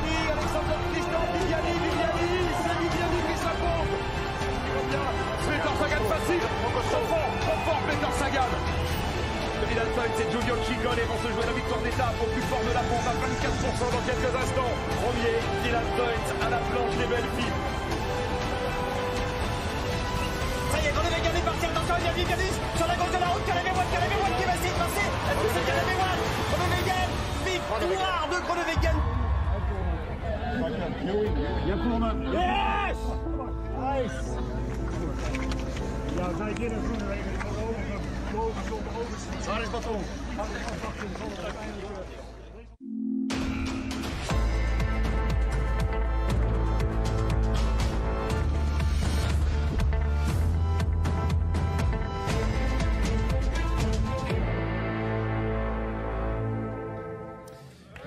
Viviani, Alexander Christophe, Viviani, c'est Viviani qui s'impose. Peter Sagan facile, trop fort Peter Sagan. Dylan Teuns et Giulio Ciccone vont se jouer la victoire d'étape au plus fort de la pompe à 24% dans quelques instants. Premier, Dylan Teuns à la planche des belles filles. Ça y est, Groenewegen est parti, attention, il y a Viviani sur la gauche de la route, Kelemewan qui va essayer de passer. Est-ce que c'est Kelemewan? Groenewegen, victoire de Groenewegen. Yes! Nice! Ja, zij kennen Groenewegen boven zonder overzicht. Waar is Baton?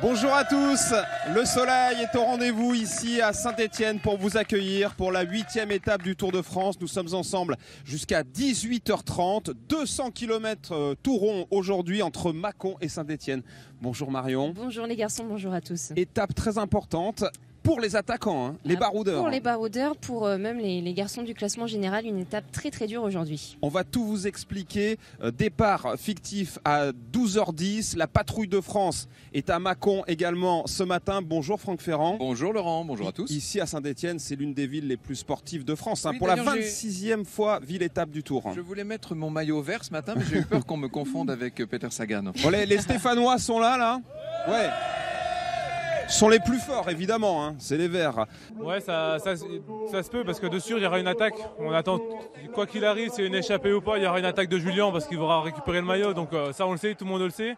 Bonjour à tous, le soleil est au rendez-vous ici à Saint-Étienne pour vous accueillir pour la 8e étape du Tour de France. Nous sommes ensemble jusqu'à 18h30, 200 km tout rond aujourd'hui entre Mâcon et Saint-Étienne. Bonjour Marion. Bonjour les garçons, bonjour à tous. Étape très importante pour les attaquants, hein, les baroudeurs. Pour les baroudeurs, pour même les garçons du classement général, une étape très très dure aujourd'hui. On va tout vous expliquer. Départ fictif à 12h10. La patrouille de France est à Mâcon également ce matin. Bonjour Franck Ferrand. Bonjour Laurent, bonjour à tous. Ici à Saint-Étienne, c'est l'une des villes les plus sportives de France. Oui, pour la 26e fois, ville-étape du Tour. Je voulais mettre mon maillot vert ce matin, mais j'ai eu peur qu'on me confonde avec Peter Sagan. Bon, les Stéphanois sont là Ouais. Sont les plus forts évidemment, hein. C'est les Verts. Ouais, ça se peut parce que de sûr il y aura une attaque. On attend, quoi qu'il arrive, c'est une échappée ou pas, il y aura une attaque de Julien parce qu'il va récupérer le maillot. Donc ça on le sait, tout le monde le sait.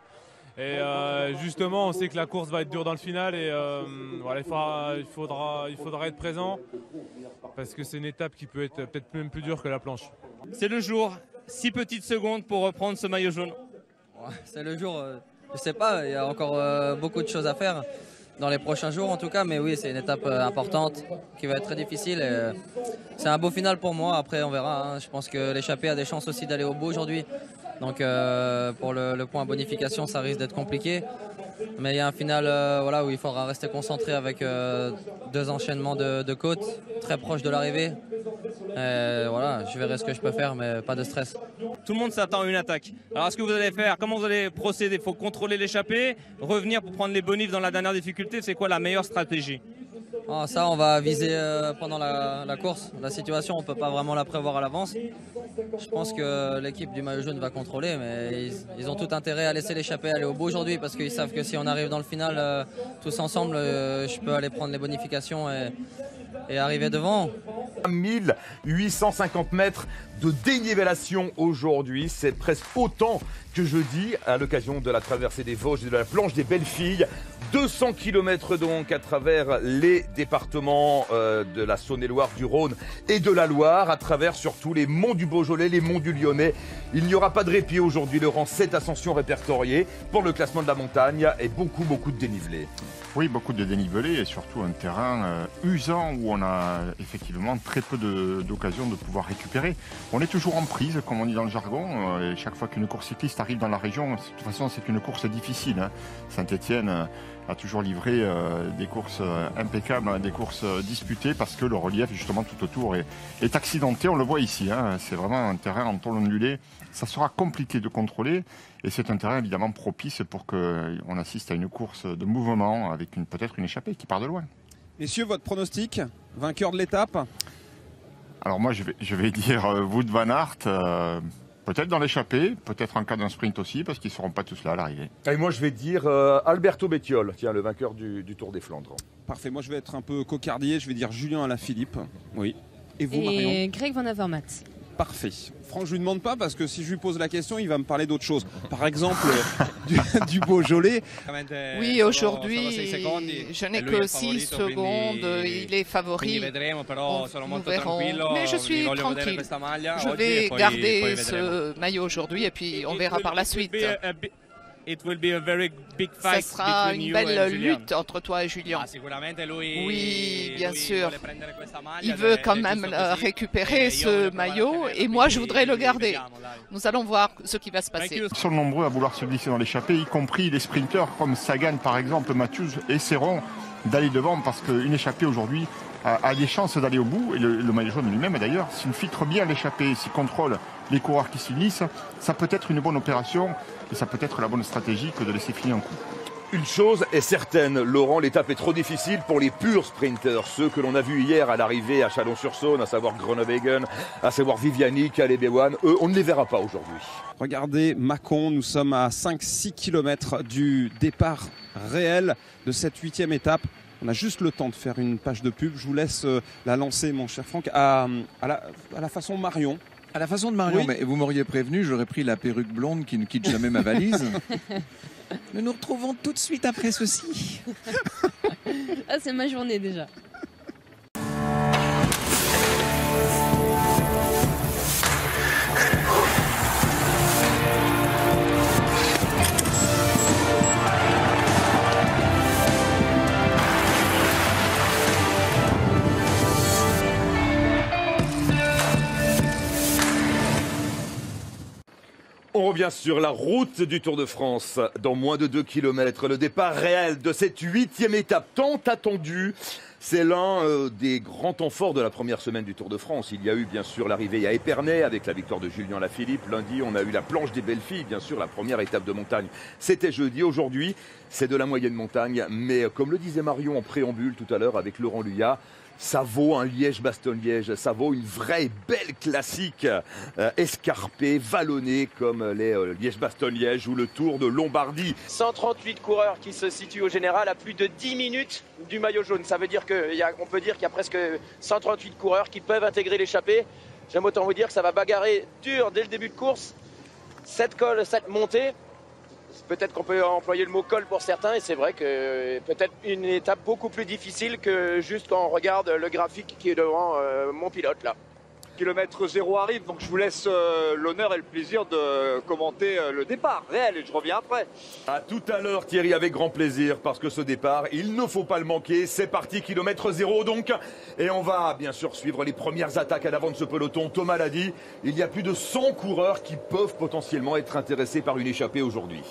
Et justement on sait que la course va être dure dans le final et voilà, il faudra être présent parce que c'est une étape qui peut être peut-être même plus dure que la planche. C'est le jour, 6 petites secondes pour reprendre ce maillot jaune. Ouais, c'est le jour, je sais pas, il y a encore beaucoup de choses à faire. Dans les prochains jours en tout cas, mais oui, c'est une étape importante qui va être très difficile. C'est un beau final pour moi, après on verra. Hein. Je pense que l'échappée a des chances aussi d'aller au bout aujourd'hui. Donc pour le point bonification, ça risque d'être compliqué. Mais il y a un final voilà, où il faudra rester concentré avec deux enchaînements de côtes très proches de l'arrivée. Voilà, je verrai ce que je peux faire, mais pas de stress. Tout le monde s'attend à une attaque. Alors, ce que vous allez faire, comment vous allez procéder? Il faut contrôler l'échappée, revenir pour prendre les bonifs dans la dernière difficulté. C'est quoi la meilleure stratégie? Ça, on va viser pendant la course. La situation, on ne peut pas vraiment la prévoir à l'avance. Je pense que l'équipe du maillot jaune va contrôler, mais ils ont tout intérêt à laisser l'échappée aller au bout aujourd'hui parce qu'ils savent que si on arrive dans le final tous ensemble, je peux aller prendre les bonifications et arriver devant. 1850 mètres de dénivellation aujourd'hui, c'est presque autant que jeudi à l'occasion de la traversée des Vosges et de la planche des belles filles. 200 km donc à travers les départements de la Saône-et-Loire, du Rhône et de la Loire, à travers surtout les monts du Beaujolais, les monts du Lyonnais. Il n'y aura pas de répit aujourd'hui, Laurent, 7 ascensions répertoriées pour le classement de la montagne et beaucoup de dénivelé. Oui, beaucoup de dénivelé et surtout un terrain usant où on a effectivement très peu d'occasions de pouvoir récupérer. On est toujours en prise, comme on dit dans le jargon, et chaque fois qu'une course cycliste arrive dans la région, de toute façon c'est une course difficile. Hein. Saint-Étienne a toujours livré des courses impeccables, des courses disputées parce que le relief justement tout autour est accidenté, on le voit ici. Hein. C'est vraiment un terrain en tôle ondulée, ça sera compliqué de contrôler. Et c'est un terrain évidemment propice pour qu'on assiste à une course de mouvement avec peut-être une échappée qui part de loin. Messieurs, votre pronostic, vainqueur de l'étape? Alors moi je vais dire Wout van Aert, peut-être dans l'échappée, peut-être en cas d'un sprint aussi, parce qu'ils ne seront pas tous là à l'arrivée. Et moi je vais dire Alberto Bettiol, tiens, le vainqueur du Tour des Flandres. Parfait, moi je vais être un peu cocardier, je vais dire Julien Alaphilippe. Oui. Et vous, Marion? Et Greg Van Avermaet. Parfait. Franck, je lui demande pas parce que si je lui pose la question, il va me parler d'autre chose. Par exemple, du Beaujolais. Oui, aujourd'hui, je n'ai que 6 secondes. Il est favori. Nous verrons. Mais je suis tranquille. Je vais garder ce maillot aujourd'hui et puis on verra par la suite. Ça sera une belle lutte entre toi et Julien. Oui, bien sûr. Il veut quand même récupérer ce maillot et moi je voudrais le garder. Nous allons voir ce qui va se passer. Ils sont nombreux à vouloir se glisser dans l'échappée, y compris les sprinteurs comme Sagan par exemple, Matthews, essaieront d'aller devant parce qu'une échappée aujourd'hui a des chances d'aller au bout, et le maillot jaune lui-même d'ailleurs, s'il filtre bien l'échappée, s'il contrôle les coureurs qui s'y glissent, ça peut être une bonne opération et ça peut être la bonne stratégie que de laisser finir un coup. Une chose est certaine, Laurent, l'étape est trop difficile pour les purs sprinters, ceux que l'on a vus hier à l'arrivée à Chalon-sur-Saône, à savoir Groenewegen, à savoir Viviani, Caleb Ewan, eux, on ne les verra pas aujourd'hui. Regardez Mâcon, nous sommes à 5-6 km du départ réel de cette 8e étape. On a juste le temps de faire une page de pub. Je vous laisse la lancer, mon cher Franck, à la façon Marion. À la façon de Marion, oui. Mais vous m'auriez prévenu, j'aurais pris la perruque blonde qui ne quitte jamais ma valise. Nous nous retrouvons tout de suite après ceci. Ah, c'est ma journée déjà. On revient sur la route du Tour de France. Dans moins de 2 km, le départ réel de cette 8e étape tant attendue. C'est l'un des grands temps forts de la première semaine du Tour de France. Il y a eu bien sûr l'arrivée à Épernay avec la victoire de Julien Lafilippe. Lundi, on a eu la planche des belles filles, bien sûr, la première étape de montagne. C'était jeudi. Aujourd'hui, c'est de la moyenne montagne. Mais comme le disait Marion en préambule tout à l'heure avec Laurent Luyat, ça vaut un Liège-Bastogne-Liège, ça vaut une vraie belle classique escarpée, vallonnée comme les Liège-Bastogne-Liège ou le Tour de Lombardie. 138 coureurs qui se situent au général à plus de 10 minutes du maillot jaune. Ça veut dire qu'on peut dire qu'il y a presque 138 coureurs qui peuvent intégrer l'échappée. J'aime autant vous dire que ça va bagarrer dur dès le début de course. 7 cols, 7 montées. Peut-être qu'on peut employer le mot col pour certains et c'est vrai que peut-être une étape beaucoup plus difficile que juste quand on regarde le graphique qui est devant mon pilote là. Kilomètre 0 arrive, donc je vous laisse l'honneur et le plaisir de commenter le départ réel et je reviens après. À tout à l'heure Thierry, avec grand plaisir, parce que ce départ, il ne faut pas le manquer. C'est parti, kilomètre 0 donc. Et on va bien sûr suivre les premières attaques à l'avant de ce peloton. Thomas l'a dit, il y a plus de 100 coureurs qui peuvent potentiellement être intéressés par une échappée aujourd'hui.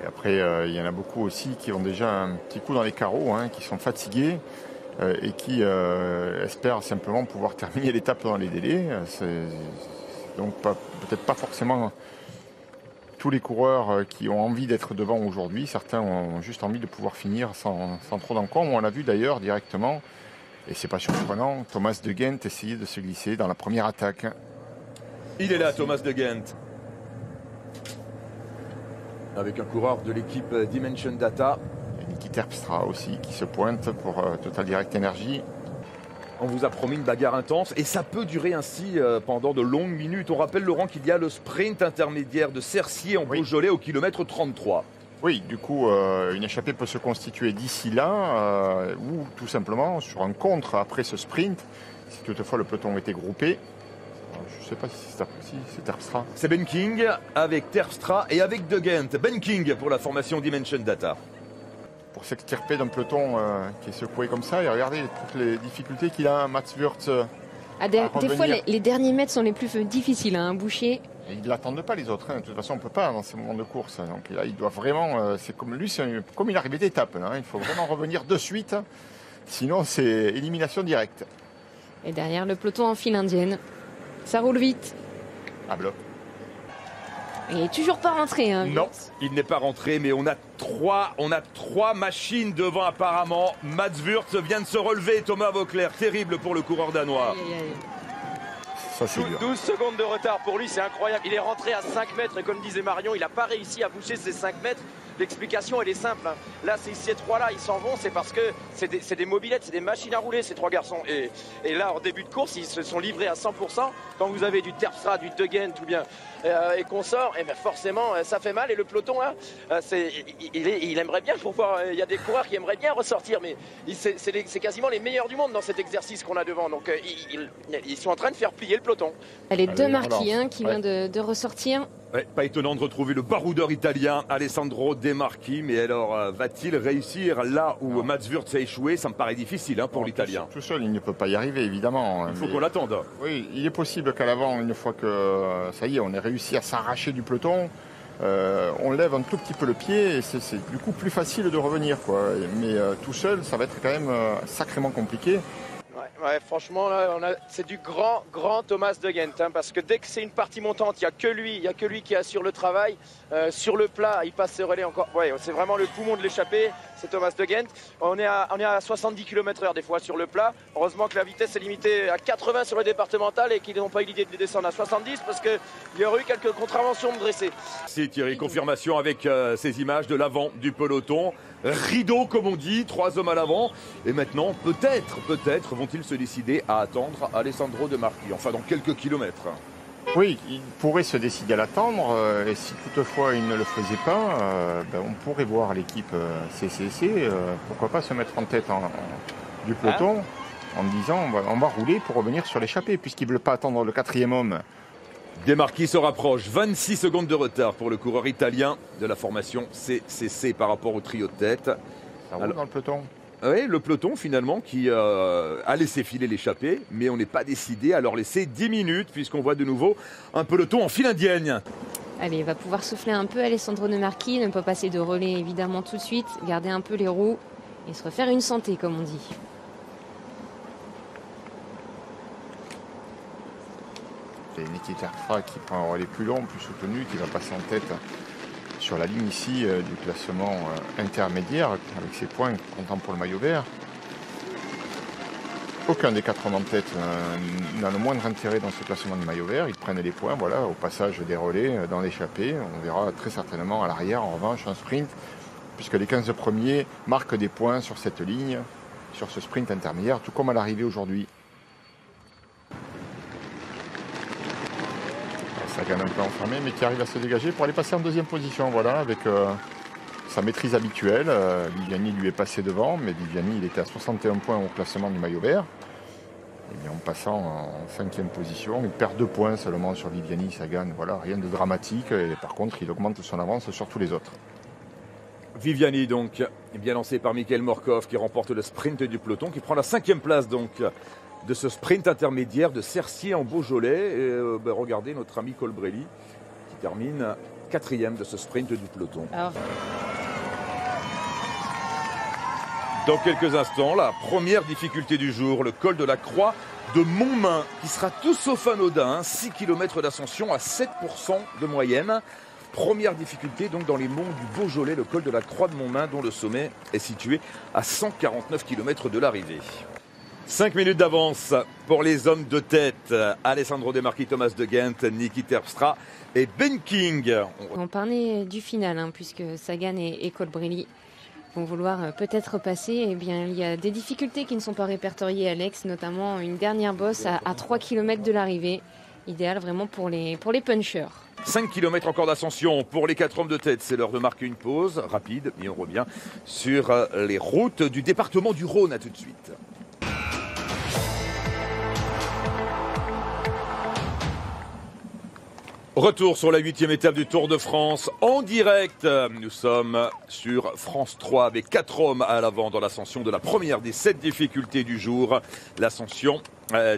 Et après, il y en a beaucoup aussi qui ont déjà un petit coup dans les carreaux, hein, qui sont fatigués. Et qui espèrent simplement pouvoir terminer l'étape dans les délais. Donc peut-être pas forcément tous les coureurs qui ont envie d'être devant aujourd'hui. Certains ont juste envie de pouvoir finir sans trop d'encombre. On l'a vu d'ailleurs directement, et c'est pas surprenant, Thomas de Gendt essayer de se glisser dans la première attaque. Il est là, Thomas de Gendt, avec un coureur de l'équipe Dimension Data. Niki Terpstra aussi qui se pointe pour Total Direct Energy. On vous a promis une bagarre intense et ça peut durer ainsi pendant de longues minutes. On rappelle, Laurent, qu'il y a le sprint intermédiaire de Cercier en Beaujolais au kilomètre 33. Oui, du coup, une échappée peut se constituer d'ici là ou tout simplement sur un contre après ce sprint, si toutefois le peloton était groupé. Je ne sais pas si c'est Terpstra. C'est Ben King avec Terpstra et avec De Gendt. Ben King pour la formation Dimension Data. Pour s'extirper d'un peloton qui est secoué comme ça, et regardez toutes les difficultés qu'il a, Mats Wurtz. Des fois, les derniers mètres sont les plus difficiles à boucher. Et ils ne l'attendent pas les autres, hein. De toute façon on ne peut pas dans ces moments de course. Donc là il doit vraiment, c'est comme lui, c'est comme une arrivée d'étape. Hein. Il faut vraiment revenir de suite, sinon c'est élimination directe. Et derrière le peloton en file indienne, ça roule vite. À bloc. Il n'est toujours pas rentré. Hein, non, il n'est pas rentré, mais on a trois machines devant apparemment. Mats Wurtz vient de se relever, Thomas Voeckler, terrible pour le coureur danois. Aïe, aïe, aïe. Ça, c'est dur. 12 secondes de retard pour lui, c'est incroyable. Il est rentré à 5 mètres et comme disait Marion, il n'a pas réussi à boucher ces 5 mètres. L'explication, elle est simple. Hein. Là, ces trois-là, ils s'en vont, c'est parce que c'est des mobilettes, c'est des machines à rouler, ces trois garçons. Et là, en début de course, ils se sont livrés à 100%. Quand vous avez du Terpstra, du De Gendt ou bien et qu'on sort, et bien forcément, ça fait mal. Et le peloton, là, il aimerait bien pouvoir. Il y a des coureurs qui aimeraient bien ressortir, mais c'est quasiment les meilleurs du monde dans cet exercice qu'on a devant. Donc, ils sont en train de faire plier le peloton. Les deux marquis qui vient de ressortir. Ouais, pas étonnant de retrouver le baroudeur italien Alessandro De Marchi, mais alors va-t-il réussir là où Mats Wurz a échoué? Ça me paraît difficile hein, pour l'Italien. Tout seul, il ne peut pas y arriver, évidemment. Il faut qu'on l'attende. Oui, il est possible qu'à l'avant, une fois que ça y est, on ait réussi à s'arracher du peloton, on lève un tout petit peu le pied et c'est du coup plus facile de revenir, quoi. Mais tout seul, ça va être quand même sacrément compliqué. Ouais, franchement, là, c'est du grand Thomas De Gendt, hein, parce que dès que c'est une partie montante, il n'y a que lui qui assure le travail. Sur le plat, il passe ses relais encore. Ouais, c'est vraiment le poumon de l'échappée, c'est Thomas De Gendt. On est à 70 km/h des fois sur le plat. Heureusement que la vitesse est limitée à 80 sur le départemental et qu'ils n'ont pas eu l'idée de descendre à 70 parce qu'il y aurait eu quelques contraventions de dressés. C'est Thierry, confirmation avec ces images de l'avant du peloton. Rideau, comme on dit, 3 hommes à l'avant. Et maintenant, peut-être vont-ils se décider à attendre Alessandro De Marchi, enfin dans quelques kilomètres. Oui, il pourrait se décider à l'attendre, et si toutefois il ne le faisait pas, on pourrait voir l'équipe CCC, pourquoi pas se mettre en tête du peloton en disant on va rouler pour revenir sur l'échappée, puisqu'ils ne veulent pas attendre le 4e homme. De Marchi se rapproche, 26 secondes de retard pour le coureur italien de la formation CCC par rapport au trio de tête. Ça roule dans le peloton. Oui, le peloton finalement qui a laissé filer l'échappée, mais on n'est pas décidé à leur laisser 10 minutes puisqu'on voit de nouveau un peloton en file indienne. Allez, il va pouvoir souffler un peu Alessandro De Marchi, ne pas passer de relais évidemment tout de suite, garder un peu les roues et se refaire une santé comme on dit. C'est Niki Terpstra qui prend un relais plus long, plus soutenu, qui va passer en tête sur la ligne ici du classement intermédiaire avec ses points comptant pour le maillot vert. Aucun des 4 hommes en tête n'a le moindre intérêt dans ce classement du maillot vert. Ils prennent les points voilà, au passage des relais dans l'échappée. On verra très certainement à l'arrière en revanche un sprint puisque les 15 premiers marquent des points sur cette ligne, sur ce sprint intermédiaire, tout comme à l'arrivée aujourd'hui. Sagan un peu enfermé, mais qui arrive à se dégager pour aller passer en 2e position, voilà, avec sa maîtrise habituelle. Viviani lui est passé devant, mais Viviani il était à 61 points au classement du maillot vert. Et bien, en passant en 5e position, il perd 2 points seulement sur Viviani, Sagan, voilà, rien de dramatique. Et par contre, il augmente son avance sur tous les autres. Viviani donc, bien lancé par Mikhail Morkov qui remporte le sprint du peloton, qui prend la 5e place donc de ce sprint intermédiaire de Cercier en Beaujolais. Et, regardez notre ami Colbrelli qui termine 4e de ce sprint du peloton. Dans quelques instants, la première difficulté du jour, le col de la Croix de Montmain, qui sera tout sauf anodin, 6 km d'ascension à 7% de moyenne. Première difficulté donc dans les monts du Beaujolais, le col de la Croix de Montmain, dont le sommet est situé à 149 km de l'arrivée. 5 minutes d'avance pour les hommes de tête. Alessandro De Marchi, Thomas De Gendt, Niki Terpstra et Ben King. On parlait du final, puisque Sagan et Colbrelli vont vouloir peut-être passer. Eh bien, il y a des difficultés qui ne sont pas répertoriées, Alex, notamment une dernière bosse à 3 km de l'arrivée. Idéal vraiment pour les punchers. 5 km encore d'ascension pour les 4 hommes de tête. C'est l'heure de marquer une pause rapide, mais on revient sur les routes du département du Rhône. À tout de suite. Retour sur la 8e étape du Tour de France en direct. Nous sommes sur France 3 avec 4 hommes à l'avant dans l'ascension de la première des 7 difficultés du jour. L'ascension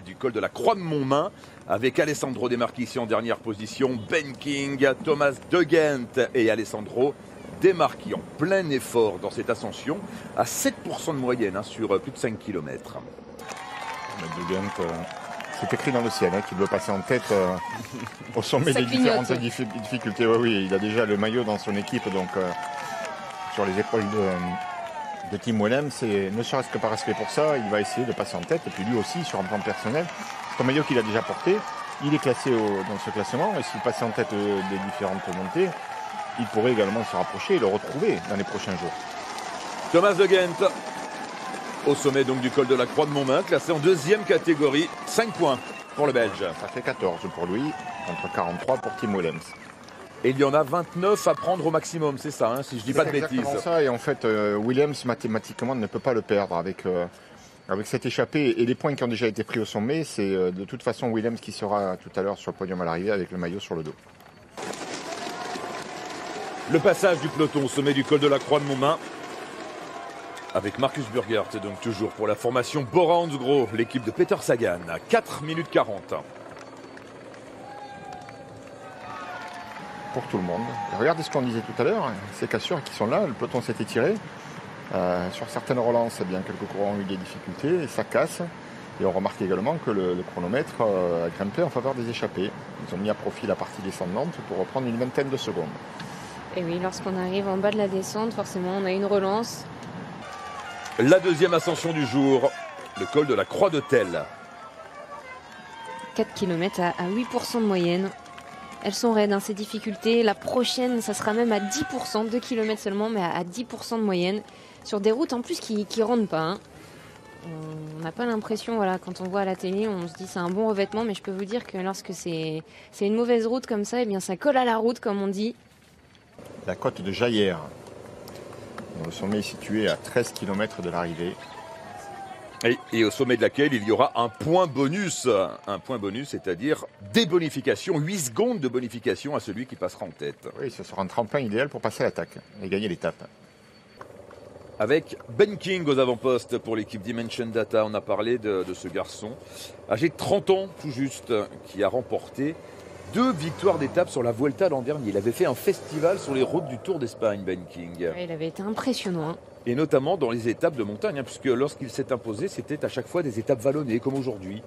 du col de la Croix de Montmain avec Alessandro De Marchi ici en dernière position, Ben King, Thomas De Gendt et Alessandro De Marchi en plein effort dans cette ascension à 7% de moyenne sur plus de 5 km. De Gendt, c'est écrit dans le ciel qu'il veut passer en tête au sommet des différentes difficultés. Oui, il a déjà le maillot dans son équipe, donc sur les épaules de Tim Wellens, ne serait-ce que par respect pour ça, il va essayer de passer en tête. Et puis lui aussi, sur un plan personnel, c'est un maillot qu'il a déjà porté. Il est classé dans ce classement, et s'il passait en tête des différentes montées, il pourrait également se rapprocher et le retrouver dans les prochains jours. Thomas De Gendt au sommet donc du col de la Croix de Montmain, classé en 2e catégorie, 5 points pour le Belge. Ça fait 14 pour lui, contre 43 pour Tim Wellens. Et il y en a 29 à prendre au maximum, c'est ça, si je dis pas de bêtises. C'est ça, et en fait, Williams mathématiquement ne peut pas le perdre avec cette échappée et les points qui ont déjà été pris au sommet. C'est de toute façon Williams qui sera tout à l'heure sur le podium à l'arrivée avec le maillot sur le dos. Le passage du peloton au sommet du col de la Croix de Montmain. Avec Marcus Burgert, donc toujours pour la formation Bora Hansgrohe, l'équipe de Peter Sagan, à 4 minutes 40. Pour tout le monde. Et regardez ce qu'on disait tout à l'heure, ces cassures qui sont là, le peloton s'est étiré. Sur certaines relances, eh bien, quelques coureurs ont eu des difficultés et ça casse. Et on remarque également que le chronomètre a grimpé en faveur des échappés. Ils ont mis à profit la partie descendante pour reprendre une vingtaine de secondes. Et oui, lorsqu'on arrive en bas de la descente, forcément, on a une relance. La deuxième ascension du jour, le col de la Croix de Telle. 4 km à 8% de moyenne. Elles sont raides, hein, ces difficultés. La prochaine, ça sera même à 10%, 2 km seulement, mais à 10% de moyenne. Sur des routes en plus qui rendent pas. Hein. On n'a pas l'impression, voilà, quand on voit à la télé, on se dit c'est un bon revêtement, mais je peux vous dire que lorsque c'est une mauvaise route comme ça, eh bien ça colle à la route, comme on dit. La côte de Jaillères. Le sommet est situé à 13 km de l'arrivée. Et au sommet de laquelle il y aura un point bonus. Un point bonus, c'est-à-dire des bonifications, 8 secondes de bonification à celui qui passera en tête. Oui, ce sera un tremplin idéal pour passer à l'attaque et gagner l'étape. Avec Ben King aux avant-postes pour l'équipe Dimension Data. On a parlé de ce garçon, âgé de 30 ans tout juste, qui a remporté 2 victoires d'étape sur la Vuelta l'an dernier. Il avait fait un festival sur les routes du Tour d'Espagne, Ben King. Ouais, il avait été impressionnant. Hein. Et notamment dans les étapes de montagne, hein, puisque lorsqu'il s'est imposé, c'était à chaque fois des étapes vallonnées, comme aujourd'hui.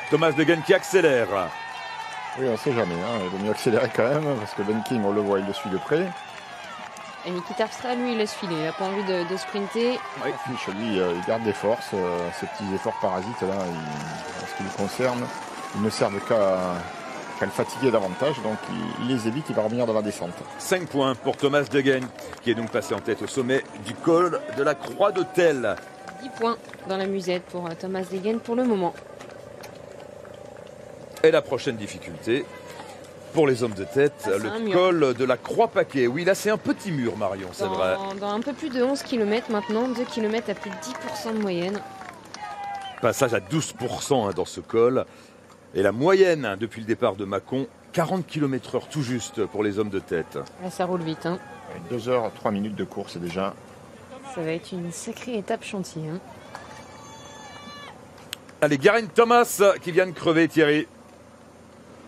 Thomas Degen qui accélère. Oui, on ne sait jamais. Hein. Il vaut mieux accélérer quand même, parce que Ben King, on le voit, il le suit de près. Et Niki Terpstra, lui, il laisse filer. Il n'a pas envie de sprinter. Oui, lui, il garde des forces. Ces petits efforts parasites, là, en ce qui le concerne, ils ne servent qu'à le fatiguer davantage. Donc, il les évite, il va revenir dans la descente. 5 points pour Thomas Degen, qui est donc passé en tête au sommet du col de la Croix de Telle. 10 points dans la musette pour Thomas Degen pour le moment. Et la prochaine difficulté pour les hommes de tête, le col de la Croix-Paquet. Oui, là c'est un petit mur, Marion, c'est vrai. Dans un peu plus de 11 km maintenant, 2 km à plus de 10% de moyenne. Passage à 12% dans ce col. Et la moyenne depuis le départ de Mâcon, 40 km/h tout juste pour les hommes de tête. Là, ça roule vite. Hein. 2 h 3 minutes de course déjà. Ça va être une sacrée étape chantier. Hein. Allez, Geraint Thomas qui vient de crever, Thierry.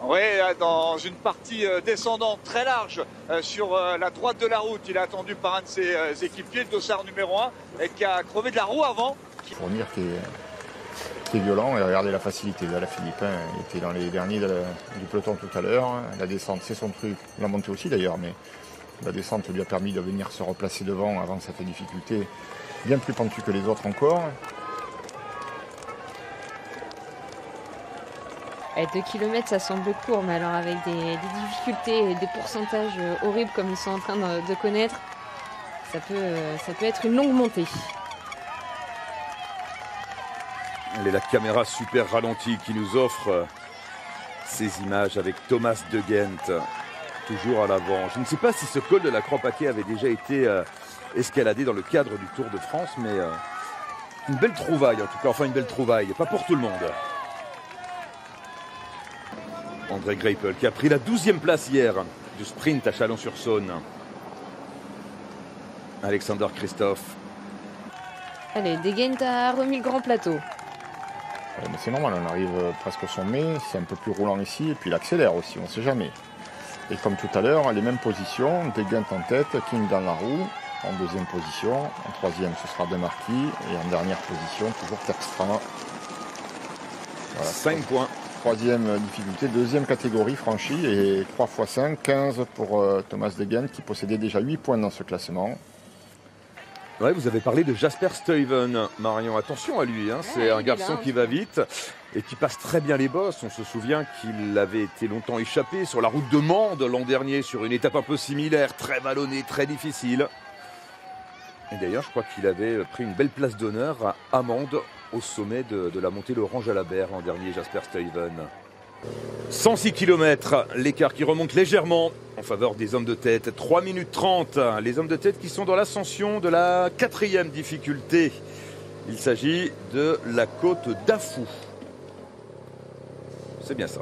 Oui, dans une partie descendante très large sur la droite de la route. Il est attendu par un de ses équipiers, le dossard numéro 1, et qui a crevé de la roue avant. Pour dire qu'il est violent, et regardez la facilité. Là, Philippe, il était dans les derniers du peloton tout à l'heure. La descente, c'est son truc. La montée aussi d'ailleurs, mais la descente lui a permis de venir se replacer devant avant cette difficulté bien plus pentue que les autres encore. Et 2 km, ça semble court, mais alors avec des difficultés et des pourcentages horribles comme ils sont en train de connaître, ça peut être une longue montée. Et la caméra super ralentie qui nous offre ces images avec Thomas Degen, toujours à l'avant. Je ne sais pas si ce col de la Croix-Paquet avait déjà été escaladé dans le cadre du Tour de France, mais une belle trouvaille en tout cas, enfin une belle trouvaille, pas pour tout le monde. André Greipel qui a pris la 12e place hier du sprint à Chalon-sur-Saône. Alexander Christophe. Allez, Degen a remis le grand plateau. Ouais, mais c'est normal, on arrive presque au sommet, c'est un peu plus roulant ici, et puis il accélère aussi, on ne sait jamais. Et comme tout à l'heure, les mêmes positions, Degen en tête, King dans la roue, en 2e position, en 3e ce sera Demarquis, et en dernière position, toujours Terpstra. Voilà, 5 points. 3e difficulté, 2e catégorie franchie et 3 x 5, 15 pour Thomas Degen qui possédait déjà 8 points dans ce classement. Ouais, vous avez parlé de Jasper Stuyven, Marion, attention à lui, hein. C'est un garçon qui va vite et qui passe très bien les bosses. On se souvient qu'il avait été longtemps échappé sur la route de Mende l'an dernier sur une étape un peu similaire, très vallonnée, très difficile. Et d'ailleurs, je crois qu'il avait pris une belle place d'honneur à Amende au sommet de la montée Laurent-Jalabert l'an dernier, Jasper Stuyven. 106 km, l'écart qui remonte légèrement en faveur des hommes de tête. 3 minutes 30, les hommes de tête qui sont dans l'ascension de la 4e difficulté. Il s'agit de la côte d'Afou. C'est bien ça.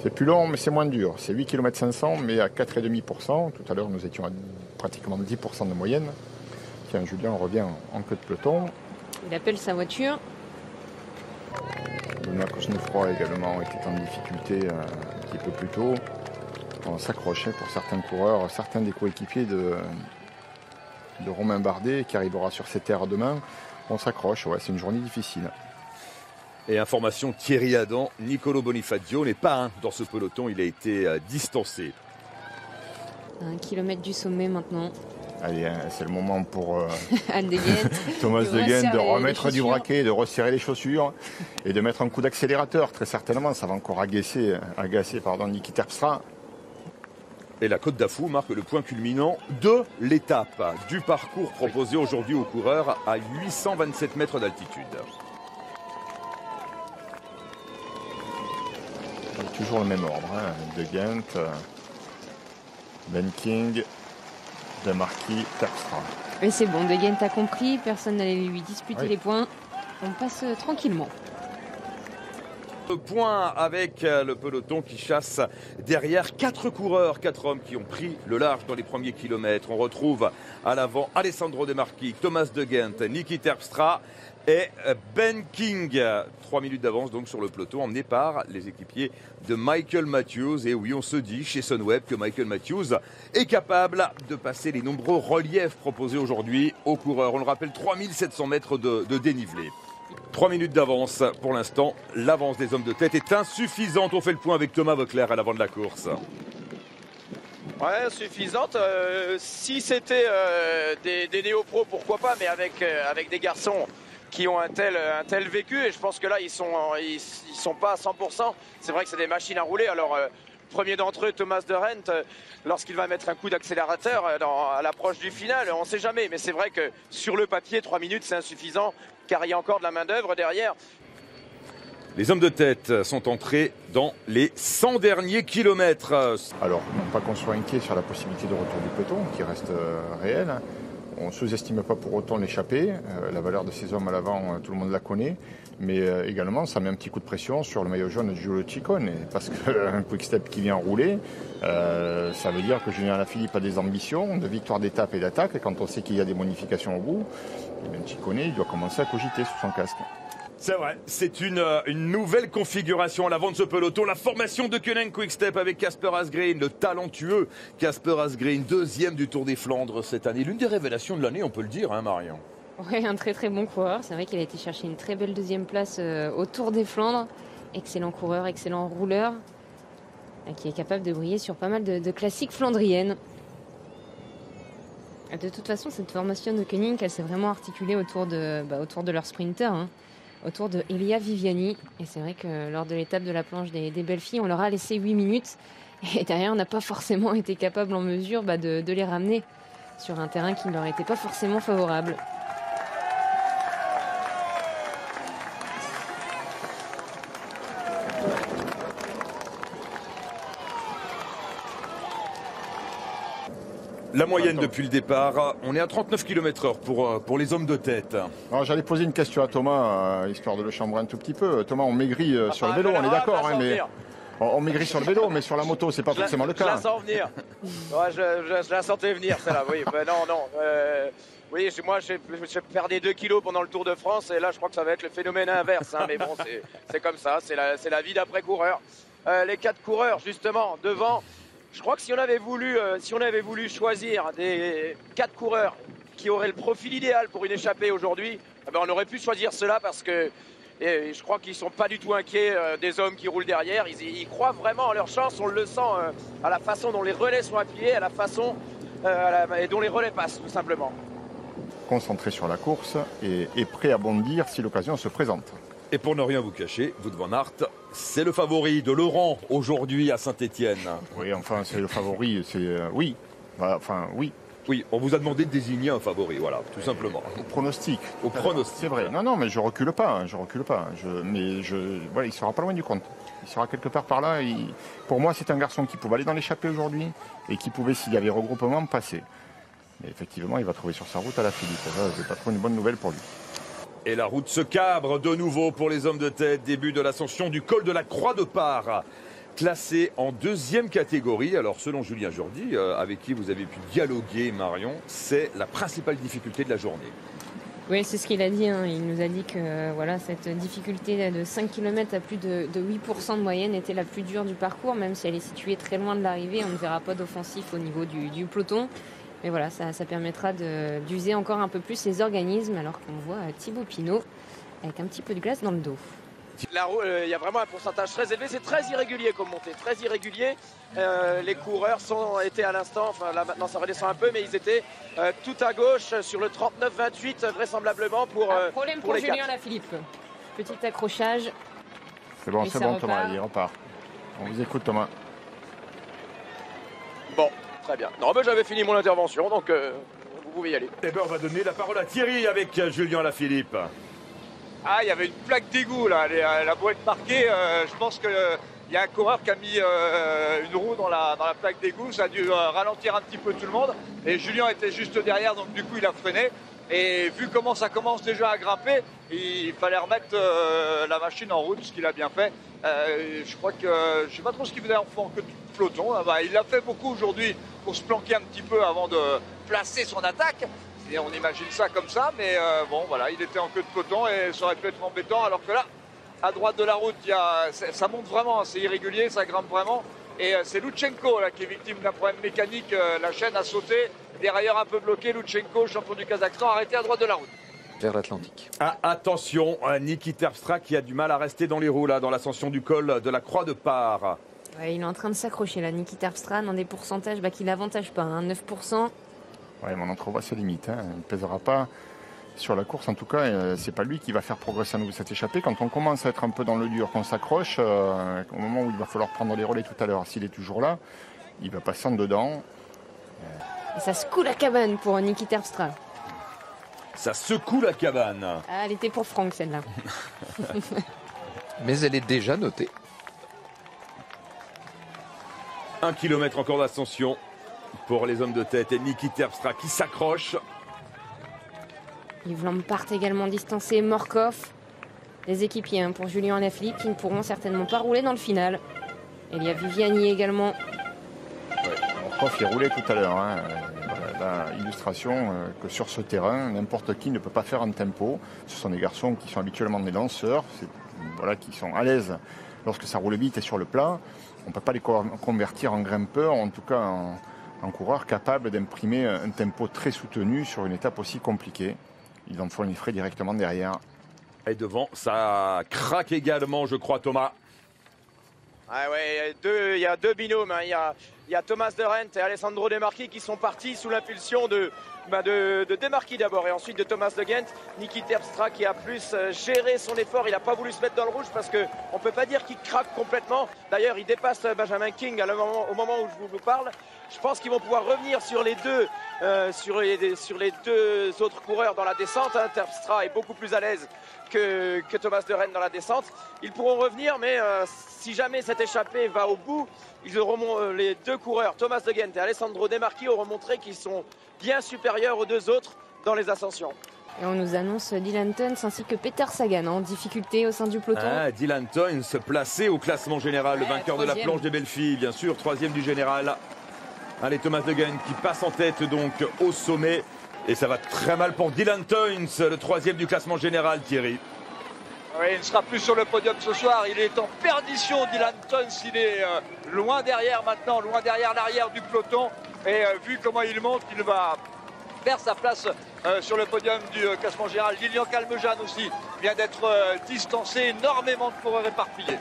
C'est plus long, mais c'est moins dur. C'est 8 km 500, mais à 4,5%. Tout à l'heure, nous étions à pratiquement 10% de moyenne. Tiens, Julien revient en queue de peloton. Il appelle sa voiture. Benoît Cosnefroy également était en difficulté un petit peu plus tôt. On s'accrochait pour certains coureurs, certains des coéquipiers de Romain Bardet qui arrivera sur ces terres demain. On s'accroche, ouais, c'est une journée difficile. Et information, Thierry Adam, Nicolo Bonifacio n'est pas dans ce peloton, il a été distancé. 1 kilomètre du sommet maintenant. Allez, c'est le moment pour Anne De Gendt. Thomas De Gendt de remettre du braquet, de resserrer les chaussures et de mettre un coup d'accélérateur. Très certainement, ça va encore agacer Niki Terpstra. Et la Côte d'Afou marque le point culminant de l'étape du parcours proposé aujourd'hui aux coureurs à 827 mètres d'altitude. Toujours le même ordre, hein. De Gendt, Ben King, De Marquis, Terpstra. Et c'est bon, De Gendt a compris, personne n'allait lui disputer les points. On passe tranquillement. Le point avec le peloton qui chasse derrière 4 coureurs, 4 hommes qui ont pris le large dans les premiers kilomètres. On retrouve à l'avant Alessandro De Marquis, Thomas De Gendt, Niki Terpstra et Ben King. 3 minutes d'avance donc sur le peloton emmené par les équipiers de Michael Matthews. Et oui, on se dit chez Sunweb que Michael Matthews est capable de passer les nombreux reliefs proposés aujourd'hui aux coureurs. On le rappelle, 3700 mètres de dénivelé. 3 minutes d'avance pour l'instant. L'avance des hommes de tête est insuffisante. On fait le point avec Thomas Voeckler à l'avant de la course. Ouais, suffisante. Si c'était des néo-pros, pourquoi pas, mais avec des garçons qui ont un tel vécu, et je pense que là ils sont pas à 100%. C'est vrai que c'est des machines à rouler. Alors premier d'entre eux, Thomas De Gendt, lorsqu'il va mettre un coup d'accélérateur à l'approche du final, on ne sait jamais, mais c'est vrai que sur le papier 3 minutes c'est insuffisant car il y a encore de la main d'œuvre derrière. Les hommes de tête sont entrés dans les 100 derniers kilomètres. Alors, non pas qu'on soit inquiet sur la possibilité de retour du peloton, qui reste réelle. On ne sous-estime pas pour autant l'échappée. La valeur de ces hommes à l'avant, tout le monde la connaît. Mais également, ça met un petit coup de pression sur le maillot jaune de Giulio Ciccone. Parce qu'un quick-step qui vient rouler, ça veut dire que Julien Alaphilippe a des ambitions de victoire d'étape et d'attaque. Et quand on sait qu'il y a des bonifications au bout, Ciccone, il doit commencer à cogiter sous son casque. C'est vrai, c'est une nouvelle configuration à l'avant de ce peloton. La formation de Koenig Quick-Step avec Casper Asgreen, le talentueux Casper Asgreen, 2e du Tour des Flandres cette année. L'une des révélations de l'année, on peut le dire, hein, Marion. Oui, un très très bon coureur. C'est vrai qu'il a été chercher une très belle 2e place au Tour des Flandres. Excellent coureur, excellent rouleur, qui est capable de briller sur pas mal de classiques flandriennes. De toute façon, cette formation de Koenig, elle s'est vraiment articulée autour de leur sprinter, hein, autour de Elia Viviani. Et c'est vrai que lors de l'étape de la planche des belles filles, on leur a laissé 8 minutes. Et derrière, on n'a pas forcément été capable en mesure de les ramener sur un terrain qui ne leur était pas forcément favorable. La moyenne depuis le départ, on est à 39 km/h pour les hommes de tête. Alors j'allais poser une question à Thomas, histoire de le chambrer un tout petit peu. Thomas, on maigrit sur le vélo, on est d'accord, hein, mais on maigrit sur le vélo, mais sur la moto, c'est pas forcément le cas. Je la sens venir. Ouais, je la sentais venir, celle-là. Oui, non. Oui, moi, j'ai perdu 2 kilos pendant le Tour de France, et là, je crois que ça va être le phénomène inverse. Hein, mais bon, c'est comme ça, c'est la vie d'après-coureur. Les 4 coureurs, justement, devant. Je crois que si on avait voulu choisir des 4 coureurs qui auraient le profil idéal pour une échappée aujourd'hui, on aurait pu choisir cela parce que je crois qu'ils ne sont pas du tout inquiets des hommes qui roulent derrière. Ils croient vraiment à leur chance, on le sent à la façon dont les relais sont appuyés, à la façon et dont les relais passent tout simplement. Concentré sur la course et prêt à bondir si l'occasion se présente. Et pour ne rien vous cacher, Wout van Aert, c'est le favori de Laurent aujourd'hui à Saint-Étienne. Oui, enfin, c'est le favori, oui. Enfin, oui. Oui, on vous a demandé de désigner un favori, voilà, tout simplement. Au pronostic. Au pronostic. C'est vrai. Non, mais je recule pas. Voilà, il sera pas loin du compte. Il sera quelque part par là. Pour moi, c'est un garçon qui pouvait aller dans l'échappée aujourd'hui et qui pouvait, s'il y avait regroupement, passer. Mais effectivement, il va trouver sur sa route Alaphilippe. Je vais pas trouver une bonne nouvelle pour lui. Et la route se cabre de nouveau pour les hommes de tête. Début de l'ascension du col de la Croix de Part. classé en 2e catégorie. Alors selon Julien Jourdi, avec qui vous avez pu dialoguer, Marion, c'est la principale difficulté de la journée. Oui, c'est ce qu'il a dit. Il nous a dit que voilà, cette difficulté de 5 km à plus de 8% de moyenne était la plus dure du parcours, même si elle est située très loin de l'arrivée. On ne verra pas d'offensif au niveau du peloton. Mais voilà, ça permettra d'user encore un peu plus les organismes, alors qu'on voit Thibaut Pinot avec un petit peu de glace dans le dos. Il y a vraiment un pourcentage très élevé, c'est très irrégulier comme montée, très irrégulier. Les coureurs étaient à l'instant, enfin là maintenant ça redescend un peu, mais ils étaient tout à gauche sur le 39-28 vraisemblablement pour problème pour les Julien 4. Lafilippe. Petit accrochage. C'est bon, Thomas, il repart. On vous écoute, Thomas. Bon, très bien. Non, mais j'avais fini mon intervention, donc vous pouvez y aller. Eh bien, on va donner la parole à Thierry avec Julien Lafilippe. Ah, il y avait une plaque d'égout là, elle a beau être marquée, je pense qu'il y a un coureur qui a mis une roue dans la plaque d'égout, ça a dû ralentir un petit peu tout le monde, et Julien était juste derrière, donc du coup il a freiné, et vu comment ça commence déjà à grimper, il fallait remettre la machine en route, ce qu'il a bien fait. Je crois que, je sais pas trop ce qu'il faisait en queue de peloton, il l'a fait beaucoup aujourd'hui pour se planquer un petit peu avant de placer son attaque. Et on imagine ça comme ça, mais bon, voilà, il était en queue de peloton et ça aurait pu être embêtant. Alors que là, à droite de la route, ça monte vraiment, c'est irrégulier, ça grimpe vraiment. Et c'est Lutsenko là, qui est victime d'un problème mécanique. La chaîne a sauté, dérailleur un peu bloqué. Lutsenko, champion du Kazakhstan, arrêté à droite de la route. Vers l'Atlantique. Ah, attention, Niki Terpstra qui a du mal à rester dans les roues là, dans l'ascension du col de la Croix de Par. Ouais, il est en train de s'accrocher là, Niki Terpstra, dans des pourcentages qui n'avantagent pas, 9%. Ouais, mais on entrevoit ses limites. Il ne pèsera pas sur la course. En tout cas, c'est pas lui qui va faire progresser à nouveau cette échappée. Quand on commence à être un peu dans le dur, qu'on s'accroche, au moment où il va falloir prendre les relais tout à l'heure, s'il est toujours là, il va passer en dedans. Et ça secoue la cabane pour Niki Terpstra. Ça secoue la cabane. Ah, elle était pour Franck celle-là. Mais elle est déjà notée. 1 kilomètre encore d'ascension pour les hommes de tête et Niki Terpstra qui s'accroche. Yves Lampart également distancé, Morkov. Les équipiers pour Julien Lafilippe qui ne pourront certainement pas rouler dans le final. Et il y a Viviani également. Ouais, Morkov il roulait tout à l'heure. Illustration que sur ce terrain, n'importe qui ne peut pas faire un tempo. Ce sont des garçons qui sont habituellement des lanceurs, qui sont à l'aise lorsque ça roule vite et sur le plat. On ne peut pas les convertir en grimpeurs, en tout cas en coureurs capables d'imprimer un tempo très soutenu sur une étape aussi compliquée. Ils en font les frais directement derrière. Et devant, ça craque également, je crois, Thomas. Ah ouais, il y a deux binômes. Il y a Thomas de Rent et Alessandro De Marchi qui sont partis sous l'impulsion de De Marchi d'abord et ensuite de Thomas de Gent. Niki Terpstra qui a plus géré son effort. Il n'a pas voulu se mettre dans le rouge parce qu'on ne peut pas dire qu'il craque complètement. D'ailleurs, il dépasse Benjamin King au moment où je vous parle. Je pense qu'ils vont pouvoir revenir sur les deux autres coureurs dans la descente. Terpstra est beaucoup plus à l'aise que Thomas de Rennes dans la descente. Ils pourront revenir, mais si jamais cette échappée va au bout, les deux coureurs, Thomas de Gent et Alessandro De Marchi, auront montré qu'ils sont bien supérieurs aux deux autres dans les ascensions. Et on nous annonce Dylan Teuns ainsi que Peter Sagan en difficulté au sein du peloton. Dylan Teuns placé au classement général, le vainqueur de la planche des belles filles, bien sûr, 3e du général. Allez, Thomas de Gent qui passe en tête donc au sommet. Et ça va très mal pour Dylan Teuns, le 3e du classement général, Thierry. Oui, il ne sera plus sur le podium ce soir. Il est en perdition, Dylan Teuns. Il est loin derrière maintenant, loin derrière l'arrière du peloton. Et vu comment il monte, il va perdre sa place sur le podium du classement général. Lilian Calmejane aussi vient d'être distancé, énormément de coureurs éparpillés.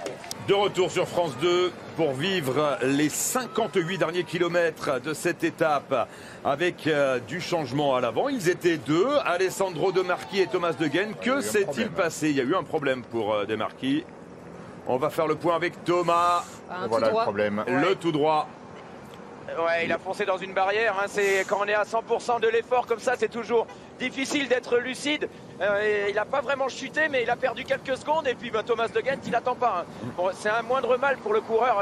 De retour sur France 2 pour vivre les 58 derniers kilomètres de cette étape avec du changement à l'avant. Ils étaient deux, Alessandro De Marchi et Thomas de Gent. Que s'est-il passé? Il y a eu un problème pour De Marchi. On va faire le point avec Thomas. Voilà le problème. Le tout droit. Ouais, il a foncé dans une barrière. C'est quand on est à 100% de l'effort comme ça, c'est toujours difficile d'être lucide. Il n'a pas vraiment chuté, mais il a perdu quelques secondes. Et puis Thomas de Gent, il n'attend pas. Bon, c'est un moindre mal pour le coureur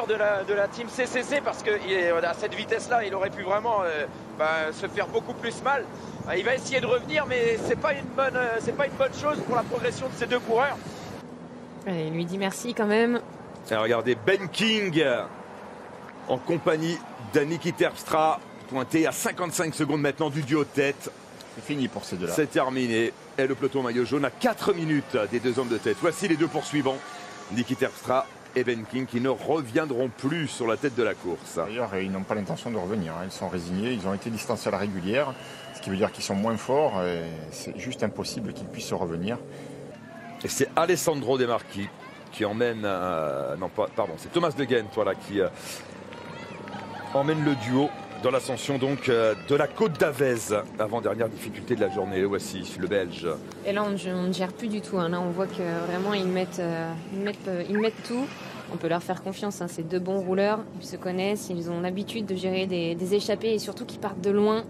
de la team CCC parce que à cette vitesse-là, il aurait pu vraiment se faire beaucoup plus mal. Il va essayer de revenir, mais c'est pas une bonne chose pour la progression de ces deux coureurs. Il lui dit merci quand même. Et regardez, Ben King en compagnie d'Niki Terpstra, pointé à 55 secondes maintenant du duo de tête. C'est fini pour ces deux-là. C'est terminé. Et le peloton maillot jaune à 4 minutes des deux hommes de tête. Voici les deux poursuivants, Niki Terpstra et Ben King, qui ne reviendront plus sur la tête de la course. D'ailleurs, ils n'ont pas l'intention de revenir. Ils sont résignés. Ils ont été distancés à la régulière, ce qui veut dire qu'ils sont moins forts. Et c'est juste impossible qu'ils puissent revenir. Et c'est Alessandro De Marchi qui emmène... c'est Thomas De Gendt, voilà, qui emmène le duo dans l'ascension donc de la côte d'Avez, avant-dernière difficulté de la journée. Voici le Belge. Et là, on ne gère plus du tout. Hein. Là, on voit que vraiment, ils mettent tout. On peut leur faire confiance. Hein. C'est deux bons rouleurs. Ils se connaissent. Ils ont l'habitude de gérer des échappées et surtout qu'ils partent de loin.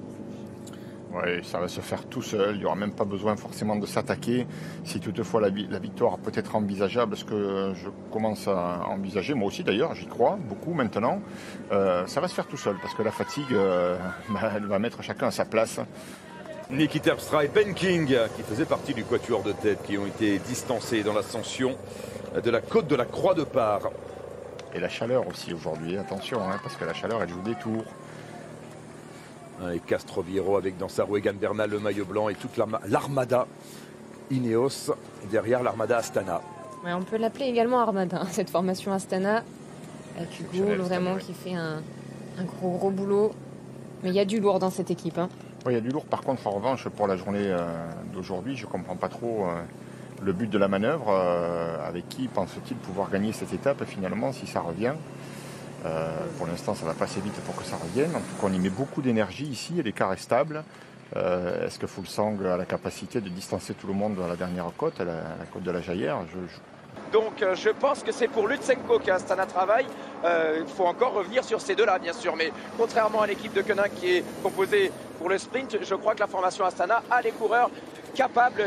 Oui, ça va se faire tout seul. Il n'y aura même pas besoin forcément de s'attaquer. Si toutefois la victoire peut être envisageable, ce que je commence à envisager, moi aussi d'ailleurs, j'y crois beaucoup maintenant, ça va se faire tout seul parce que la fatigue, elle va mettre chacun à sa place. Niki Terpstra et Ben King, qui faisaient partie du quatuor de tête, qui ont été distancés dans l'ascension de la côte de la Croix de Par. Et la chaleur aussi aujourd'hui, attention, hein, parce que la chaleur, elle joue des tours. Et Castroviro avec dans sa roue Egan Bernal le maillot blanc et toute l'armada Ineos derrière l'armada Astana. Ouais, on peut l'appeler également armada, cette formation Astana, avec Hugo vraiment qui fait un gros boulot. Mais il y a du lourd dans cette équipe. Hein. Oui, il y a du lourd. Par contre, en revanche, pour la journée d'aujourd'hui, je ne comprends pas trop le but de la manœuvre. Avec qui pense-t-il pouvoir gagner cette étape finalement si ça revient? Pour l'instant, ça va passer vite pour que ça revienne. En tout cas, on y met beaucoup d'énergie ici et l'écart est stable. Est-ce que Fuglsang a la capacité de distancer tout le monde à la dernière côte, à la côte de la Jaillère? Donc je pense que c'est pour Lutsenko qu'Astana travaille. Il faut encore revenir sur ces deux-là, bien sûr. Mais contrairement à l'équipe de Koenig qui est composée pour le sprint, je crois que la formation Astana a les coureurs capables,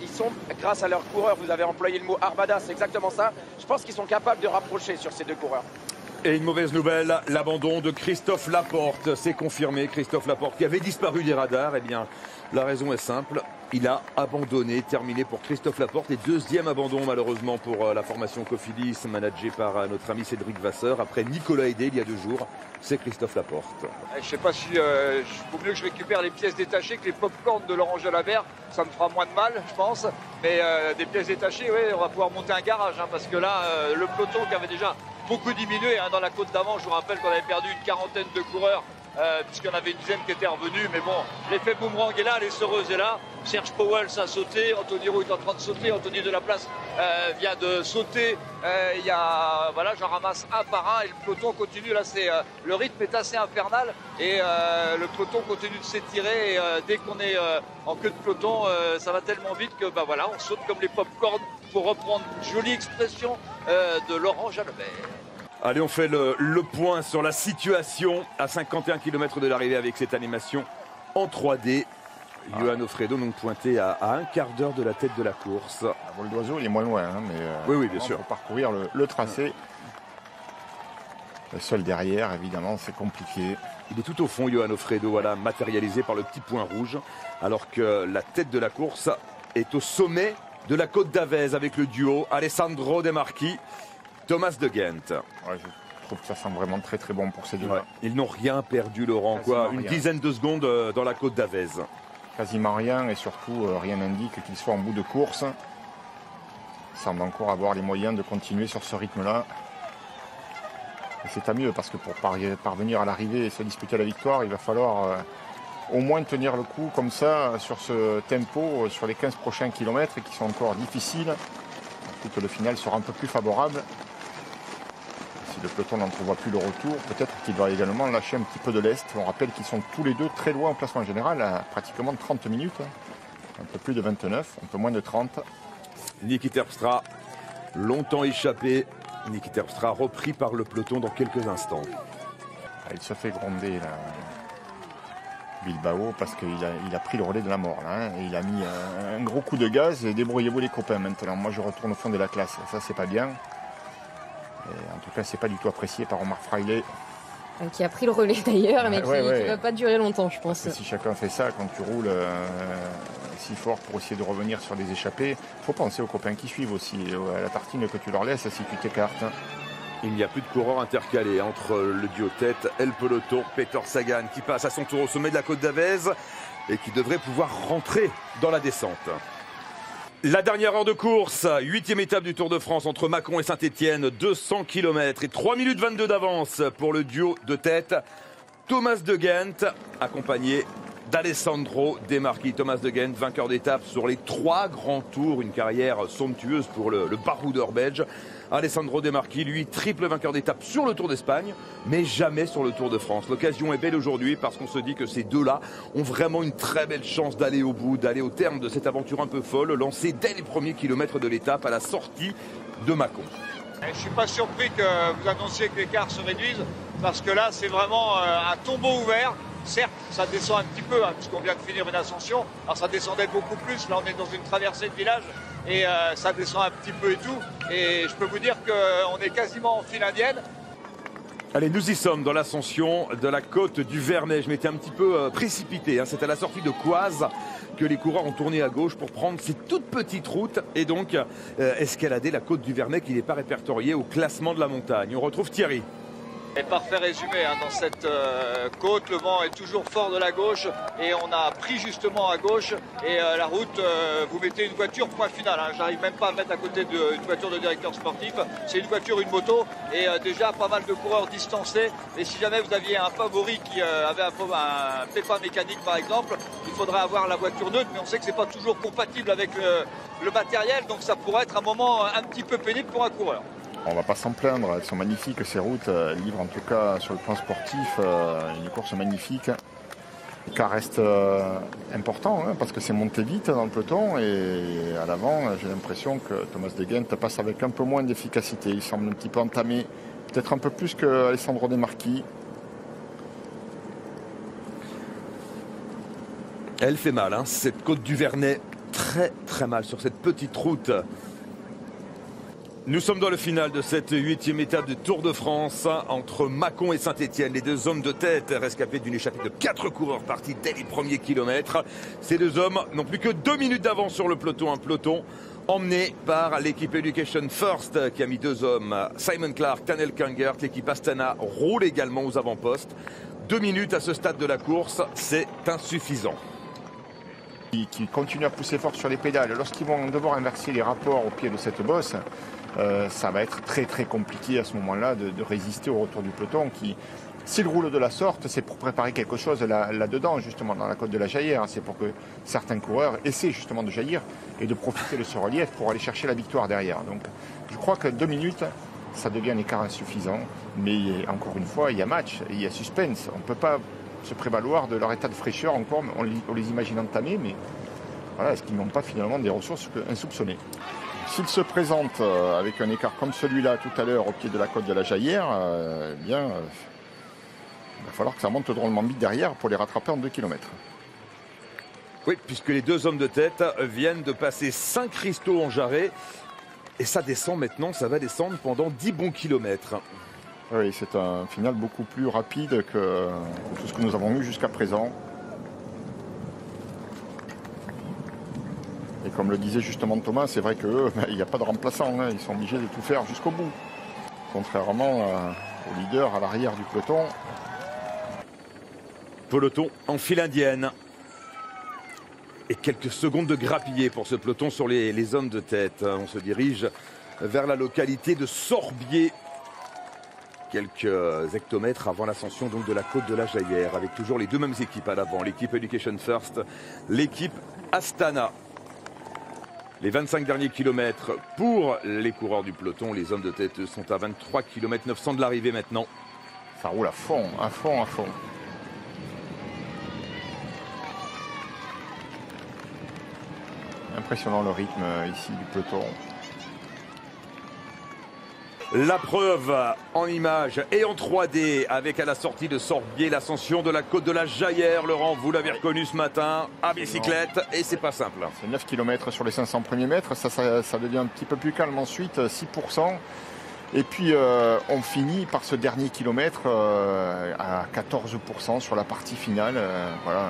ils sont, grâce à leurs coureurs, vous avez employé le mot armada, c'est exactement ça. Je pense qu'ils sont capables de rapprocher sur ces deux coureurs. Et une mauvaise nouvelle, l'abandon de Christophe Laporte. C'est confirmé, Christophe Laporte qui avait disparu des radars. Eh bien, la raison est simple. Il a abandonné, terminé pour Christophe Laporte. Et deuxième abandon malheureusement pour la formation Cofidis, managée par notre ami Cédric Vasseur. Après Nicolas Hédé il y a 2 jours, c'est Christophe Laporte. Je ne sais pas si vaut mieux que je récupère les pièces détachées que les pop-corns de Laurent Jalabert. Ça me fera moins de mal, je pense. Mais des pièces détachées, oui, on va pouvoir monter un garage. Hein, parce que là, le peloton qui avait déjà beaucoup diminué dans la côte d'avant, je vous rappelle qu'on avait perdu une quarantaine de coureurs. Puisqu'il y en avait une dizaine qui étaient revenus, mais bon, l'effet boomerang est là, l'Essereuse est là, Serge Powell a sauté, Anthony Roux est en train de sauter, Anthony Delaplace vient de sauter, j'en ramasse un par un et le peloton continue, là le rythme est assez infernal et le peloton continue de s'étirer et dès qu'on est en queue de peloton, ça va tellement vite que on saute comme les pop-corns pour reprendre une jolie expression de Laurent Jalabert. Allez, on fait le point sur la situation à 51 km de l'arrivée avec cette animation en 3D. Johan Ofredo donc pointé à un quart d'heure de la tête de la course. À vol d'oiseau, il est moins loin, hein, mais oui, bien sûr. Pour parcourir le tracé. Le seul derrière, évidemment, c'est compliqué. Il est tout au fond, Johan Ofredo, voilà, matérialisé par le petit point rouge, alors que la tête de la course est au sommet de la côte d'Avez avec le duo Alessandro De Marchi. Thomas De Gendt. Ouais, je trouve que ça sent vraiment très très bon pour ces deux-là. Ouais. Ils n'ont rien perdu, Laurent. Une dizaine de secondes dans la côte d'Avez. Quasiment rien et surtout rien n'indique qu'ils soient en bout de course. Ils semblent encore avoir les moyens de continuer sur ce rythme-là. Et c'est à mieux parce que pour parvenir à l'arrivée et se disputer la victoire, il va falloir au moins tenir le coup comme ça sur ce tempo sur les 15 prochains kilomètres et qui sont encore difficiles. Que le final sera un peu plus favorable. Si le peloton n'entrevoit plus le retour, peut-être qu'il va également lâcher un petit peu de l'est. On rappelle qu'ils sont tous les deux très loin au classement général, à pratiquement 30 minutes. Un peu plus de 29, un peu moins de 30. Niki Terpstra, longtemps échappé. Niki Terpstra repris par le peloton dans quelques instants. Il se fait gronder là, Bilbao, parce qu'il a pris le relais de la mort là, hein, et il a mis un gros coup de gaz et débrouillez-vous les copains maintenant. Moi je retourne au fond de la classe, ça c'est pas bien. Et en tout cas c'est pas du tout apprécié par Omar Fraile. Qui a pris le relais d'ailleurs, mais qui ne va pas durer longtemps je pense. Si chacun fait ça, quand tu roules si fort pour essayer de revenir sur les échappées. Il faut penser aux copains qui suivent aussi, à la tartine que tu leur laisses si tu t'écartes. Il n'y a plus de coureurs intercalés entre le duo tête et le peloton. Peter Sagan qui passe à son tour au sommet de la côte d'Avez et qui devrait pouvoir rentrer dans la descente. La dernière heure de course, 8e étape du Tour de France entre Mâcon et Saint-Étienne, 200 km et 3 minutes 22 d'avance pour le duo de tête. Thomas de Gendt, accompagné d'Alessandro De Marchi. Thomas de Gendt, vainqueur d'étape sur les 3 grands tours, une carrière somptueuse pour le baroudeur belge. Alessandro De Marchi, lui, triple vainqueur d'étape sur le Tour d'Espagne, mais jamais sur le Tour de France. L'occasion est belle aujourd'hui parce qu'on se dit que ces deux-là ont vraiment une très belle chance d'aller au bout, d'aller au terme de cette aventure un peu folle, lancée dès les premiers kilomètres de l'étape à la sortie de Mâcon. Je ne suis pas surpris que vous annonciez que l'écart se réduise, parce que là, c'est vraiment un tombeau ouvert. Certes, ça descend un petit peu, puisqu'on vient de finir une ascension. Alors ça descendait beaucoup plus. Là, on est dans une traversée de village et ça descend un petit peu et tout. Et je peux vous dire qu'on est quasiment en file indienne. Allez, nous y sommes dans l'ascension de la côte du Vernet. Je m'étais un petit peu précipité. C'est à la sortie de Coise que les coureurs ont tourné à gauche pour prendre ces toutes petites routes et donc escalader la côte du Vernet qui n'est pas répertoriée au classement de la montagne. On retrouve Thierry. Et parfait résumé, dans cette côte, le vent est toujours fort de la gauche et on a pris justement à gauche et la route, vous mettez une voiture, point final. J'arrive même pas à mettre à côté d'une voiture de directeur sportif, c'est une voiture, une moto et déjà pas mal de coureurs distancés. Et si jamais vous aviez un favori qui avait un pépin mécanique par exemple, il faudrait avoir la voiture neutre, mais on sait que c'est pas toujours compatible avec le matériel, donc ça pourrait être un moment un petit peu pénible pour un coureur. On va pas s'en plaindre, elles sont magnifiques ces routes, livrent en tout cas sur le plan sportif une course magnifique. L'écart reste important parce que c'est monté vite dans le peloton et à l'avant j'ai l'impression que Thomas de Gendt passe avec un peu moins d'efficacité. Il semble un petit peu entamé, peut-être un peu plus que Alessandro De Marchi. Elle fait mal, cette côte du Vernet, très très mal sur cette petite route. Nous sommes dans le final de cette 8e étape du Tour de France entre Mâcon et Saint-Étienne. Les deux hommes de tête rescapés d'une échappée de 4 coureurs partis dès les premiers kilomètres. Ces deux hommes n'ont plus que 2 minutes d'avance sur le peloton. Un peloton emmené par l'équipe Education First qui a mis 2 hommes. Simon Clark, Tanel Kangert, l'équipe Astana roule également aux avant-postes. 2 minutes à ce stade de la course, c'est insuffisant. Qui continuent à pousser fort sur les pédales. Lorsqu'ils vont devoir inverser les rapports au pied de cette bosse, ça va être très très compliqué à ce moment-là de résister au retour du peloton qui, s'il roule de la sorte, c'est pour préparer quelque chose là-dedans, justement, dans la côte de la Jaillère. C'est pour que certains coureurs essaient justement de jaillir et de profiter de ce relief pour aller chercher la victoire derrière. Donc je crois que 2 minutes, ça devient un écart insuffisant. Mais encore une fois, il y a match, il y a suspense. On ne peut pas se prévaloir de leur état de fraîcheur encore, on les imagine entamés, mais voilà, est-ce qu'ils n'ont pas finalement des ressources insoupçonnées? S'ils se présentent avec un écart comme celui-là tout à l'heure au pied de la côte de la Jaillère, il va falloir que ça monte drôlement vite derrière pour les rattraper en 2 km. Oui, puisque les deux hommes de tête viennent de passer Saint-Christo en Jarret et ça descend maintenant, ça va descendre pendant 10 bons kilomètres. Oui, c'est un final beaucoup plus rapide que tout ce que nous avons eu jusqu'à présent. Et comme le disait justement Thomas, c'est vrai qu'eux, il n'y a pas de remplaçant. Ils sont obligés de tout faire jusqu'au bout. Contrairement au leader à l'arrière du peloton. Peloton en file indienne. Et quelques secondes de grappillé pour ce peloton sur les hommes de tête. On se dirige vers la localité de Sorbier. Quelques hectomètres avant l'ascension donc de la côte de la Jaillère, avec toujours les deux mêmes équipes à l'avant, l'équipe Education First, l'équipe Astana. Les 25 derniers kilomètres pour les coureurs du peloton, les hommes de tête sont à 23 km 900 de l'arrivée maintenant. Ça roule à fond, à fond, à fond. Impressionnant le rythme ici du peloton. La preuve en images et en 3D avec à la sortie de Sorbier l'ascension de la côte de la Jaillère. Laurent, vous l'avez reconnu ce matin à bicyclette et c'est pas simple. C'est 9 km sur les 500 premiers mètres, ça devient un petit peu plus calme ensuite, 6%. Et puis on finit par ce dernier kilomètre à 14% sur la partie finale. Voilà,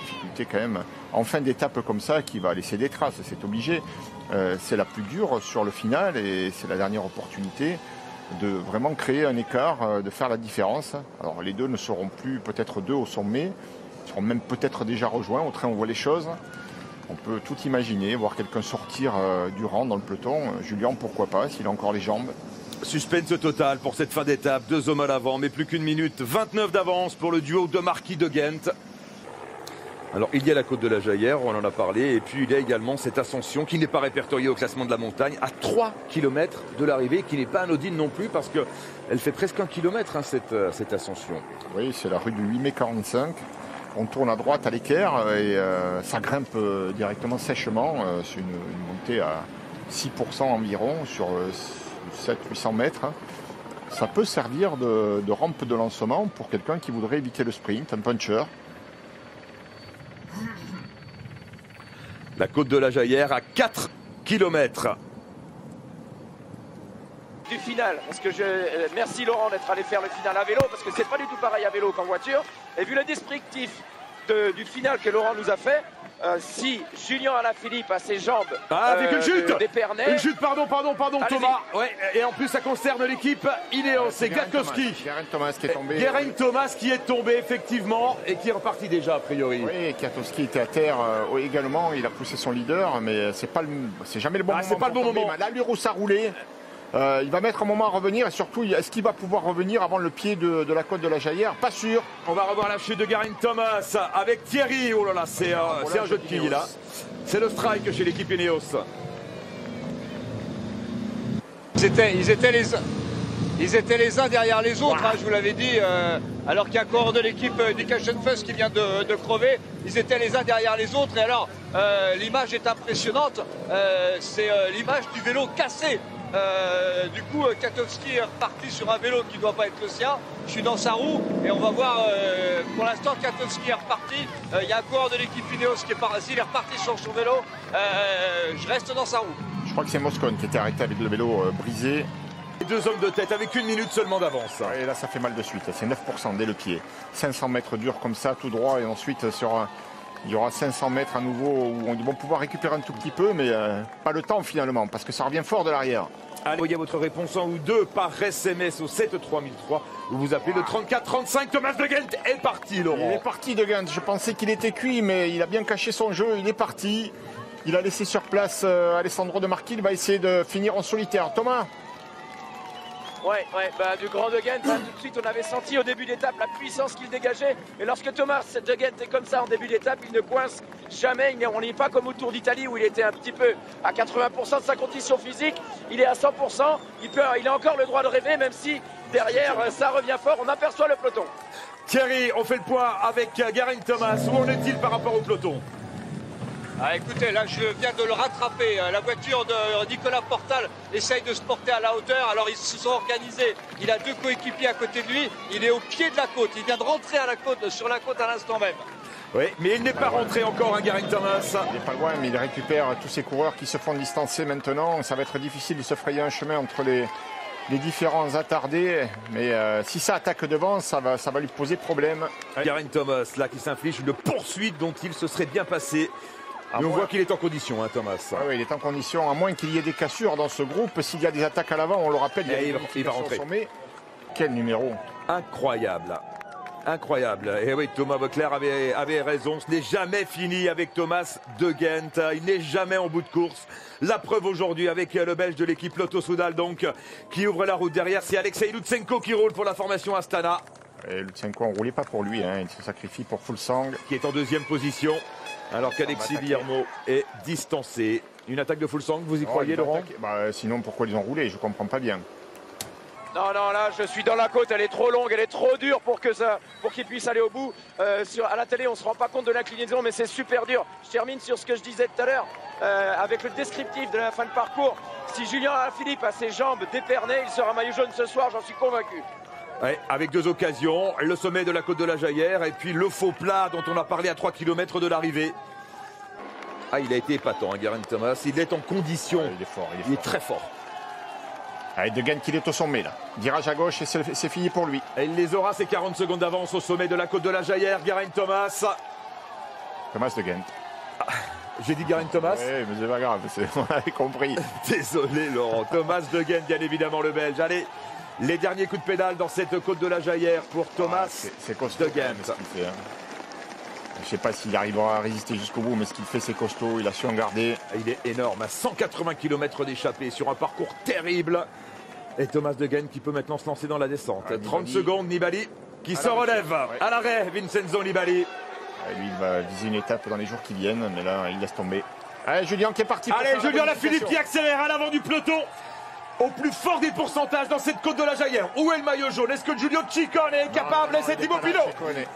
difficulté quand même en fin d'étape comme ça qui va laisser des traces, c'est obligé. C'est la plus dure sur le final et c'est la dernière opportunité de vraiment créer un écart, de faire la différence. Alors les deux ne seront plus peut-être deux au sommet, ils seront même peut-être déjà rejoints au train où on voit les choses. On peut tout imaginer, voir quelqu'un sortir du rang dans le peloton. Julien, pourquoi pas, s'il a encore les jambes. Suspense total pour cette fin d'étape. 2 hommes à l'avant, mais plus qu'une minute 29 d'avance pour le duo de Marquis de Ghent. Alors il y a la côte de la Jaillère, on en a parlé, et puis il y a également cette ascension qui n'est pas répertoriée au classement de la montagne, à 3 km de l'arrivée, qui n'est pas anodine non plus, parce qu'elle fait presque 1 km hein, cette ascension. Oui, c'est la rue du 8 mai 45. On tourne à droite à l'équerre et ça grimpe directement sèchement. C'est une montée à 6% environ sur 700-800 mètres. Ça peut servir de rampe de lancement pour quelqu'un qui voudrait éviter le sprint, un puncher. La côte de la Jaillère à 4 km. Du final, parce que merci Laurent d'être allé faire le final à vélo, parce que c'est pas du tout pareil à vélo qu'en voiture. Et vu le descriptif du final que Laurent nous a fait, si Julien Alaphilippe a ses jambes avec une chute d'Épernay. Une chute, pardon Thomas. Ouais, et en plus ça concerne l'équipe Ineos, c'est Gatowski. Geraint Thomas qui est tombé. Geraint Thomas qui est tombé effectivement et qui est reparti déjà a priori. Oui, Gatowski était à terre également, il a poussé son leader, mais c'est jamais le bon moment. C'est pas le bon moment. L'allure où ça roulait. Il va mettre un moment à revenir et surtout, est-ce qu'il va pouvoir revenir avant le pied de la côte de la Jaillère? Pas sûr. On va revoir la chute de Geraint Thomas avec Thierry. Oh là là, c'est un jeu de quilles là. C'est le strike chez l'équipe Ineos. Ils étaient les uns derrière les autres, hein, je vous l'avais dit, alors qu'il y a un coureur de l'équipe Education First qui vient de crever. Ils étaient les uns derrière les autres et alors l'image est impressionnante, c'est l'image du vélo cassé. Du coup, Gatowski est reparti sur un vélo qui ne doit pas être le sien. Je suis dans sa roue et on va voir. Pour l'instant, Gatowski est reparti. Il y a un coureur de l'équipe Ineos qui est parti. Il est reparti sur son vélo. Je reste dans sa roue. Je crois que c'est Moscone qui était arrêté avec le vélo brisé. Les deux hommes de tête avec 1 minute seulement d'avance. Et là, ça fait mal de suite. C'est 9% dès le pied. 500 mètres durs comme ça, tout droit. Et ensuite, il y aura 500 mètres à nouveau où ils vont pouvoir récupérer un tout petit peu, mais pas le temps finalement, parce que ça revient fort de l'arrière. Allez, envoyez votre réponse en ou deux par SMS au 73003. Vous appelez le 3435. Thomas de Ghent est parti, Laurent. Il est parti de Ghent. Je pensais qu'il était cuit, mais il a bien caché son jeu. Il est parti. Il a laissé sur place Alessandro De Marchi. Il va essayer de finir en solitaire. Thomas. Ouais, du grand de Ghent, tout de suite on avait senti au début d'étape la puissance qu'il dégageait. Et lorsque Thomas de Ghent est comme ça en début d'étape, il ne coince jamais. On n'est pas comme au Tour d'Italie où il était un petit peu à 80% de sa condition physique. Il est à 100%. Il a encore le droit de rêver, même si derrière ça revient fort. On aperçoit le peloton. Thierry, on fait le point avec Geraint Thomas. Où en est-il par rapport au peloton? Écoutez, là je viens de le rattraper. La voiture de Nicolas Portal essaye de se porter à la hauteur. Alors ils se sont organisés. Il a deux coéquipiers à côté de lui. Il est au pied de la côte. Il vient de rentrer sur la côte à l'instant même. Oui, mais il n'est pas rentré encore, Geraint Thomas. Il n'est pas loin, mais il récupère tous ces coureurs qui se font distancer maintenant. Ça va être difficile de se frayer un chemin entre les différents attardés. Mais si ça attaque devant, ça va lui poser problème. Geraint Thomas, là, qui s'inflige une poursuite dont il se serait bien passé. Mais on voit qu'il est en condition, hein, Thomas. Oui, il est en condition, à moins qu'il y ait des cassures dans ce groupe. S'il y a des attaques à l'avant, on le rappelle, il va rentrer. Quel numéro incroyable. Incroyable. Et oui, Thomas Voeckler avait raison. Ce n'est jamais fini avec Thomas de Ghent. Il n'est jamais en bout de course. La preuve aujourd'hui avec le Belge de l'équipe Lotto Soudal, donc, qui ouvre la route derrière. C'est Alexei Lutsenko qui roule pour la formation Astana. Et Lutsenko, on ne roulait pas pour lui. Hein. Il se sacrifie pour Fuglsang. Qui est en deuxième position. Alors qu'Alexis Villermo est distancé. Une attaque de Fuglsang, vous y croyez, Laurent? Sinon, pourquoi ils ont roulé? Je ne comprends pas bien. Non, là, je suis dans la côte, elle est trop longue, elle est trop dure pour qu'il puisse aller au bout. À la télé, on ne se rend pas compte de l'inclinaison, mais c'est super dur. Je termine sur ce que je disais tout à l'heure, avec le descriptif de la fin de parcours. Si Julien Alaphilippe a ses jambes d'Épernay, il sera maillot jaune ce soir, j'en suis convaincu. Ouais, avec deux occasions, le sommet de la côte de la Jaillère et puis le faux plat dont on a parlé à 3 km de l'arrivée. Il a été épatant, hein, Geraint Thomas. Il est en condition. Il est fort. Il est très fort. De Ghent qui est au sommet là. Virage à gauche et c'est fini pour lui. Et il les aura, ces 40 secondes d'avance au sommet de la côte de la Jaillère, Geraint Thomas. Thomas de Gendt. J'ai dit Geraint Thomas. Oui, mais c'est pas grave, on avait compris. Désolé Laurent. Thomas de Gendt, bien évidemment le Belge. Allez, les derniers coups de pédale dans cette côte de la Jaillère pour Thomas c'est costaud, de Gendt. ce qu'il fait, hein. Je ne sais pas s'il arrivera à résister jusqu'au bout, mais ce qu'il fait, c'est costaud. Il a su en garder. Il est énorme, à 180 km d'échappée sur un parcours terrible. Et Thomas de Gendt qui peut maintenant se lancer dans la descente. 30 secondes, Nibali qui se relève. Ouais. À l'arrêt, Vincenzo Nibali. Lui, il va viser une étape dans les jours qui viennent, mais là, il laisse tomber. Allez, Julien qui est parti. Allez, Julien Lafilippe qui accélère à l'avant du peloton. Au plus fort des pourcentages dans cette côte de la Jaillère. Où est le maillot jaune? Est-ce que Giulio Ciccone est capable? C'est Thibaut Pinot.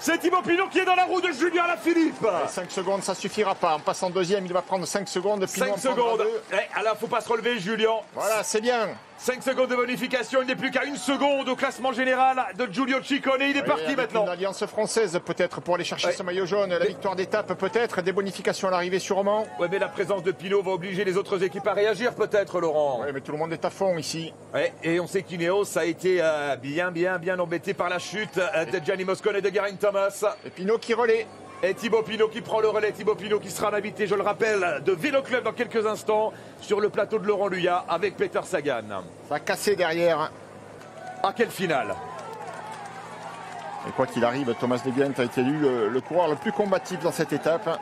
C'est Thibaut Pinot qui est dans la roue de Julien Lafilippe. 5 secondes, ça suffira pas. En passant deuxième, il va prendre 5 secondes. 5 secondes. Alors, faut pas se relever, Julien. Voilà, c'est bien. 5 secondes de bonification. Il n'est plus qu'à 1 seconde au classement général de Giulio Ciccone. Il est parti maintenant. Une alliance française, peut-être, pour aller chercher ce maillot jaune. La victoire d'étape, peut-être. Des bonifications à l'arrivée, sûrement. Ouais, mais la présence de Pinot va obliger les autres équipes à réagir, peut-être, Laurent. Oui, mais tout le monde est à fond ici. Ouais, et on sait qu'Ineos a été bien embêté par la chute de Gianni Moscone et de Geraint Thomas. Et Pinot qui relaie. Et Thibaut Pinot qui prend le relais. Thibaut Pinot qui sera l'invité, je le rappelle, de Vélo Club dans quelques instants sur le plateau de Laurent Luyat avec Peter Sagan. Ça a cassé derrière. À quelle finale? Et quoi qu'il arrive, Thomas de Gendt a été élu le coureur le plus combatif dans cette étape.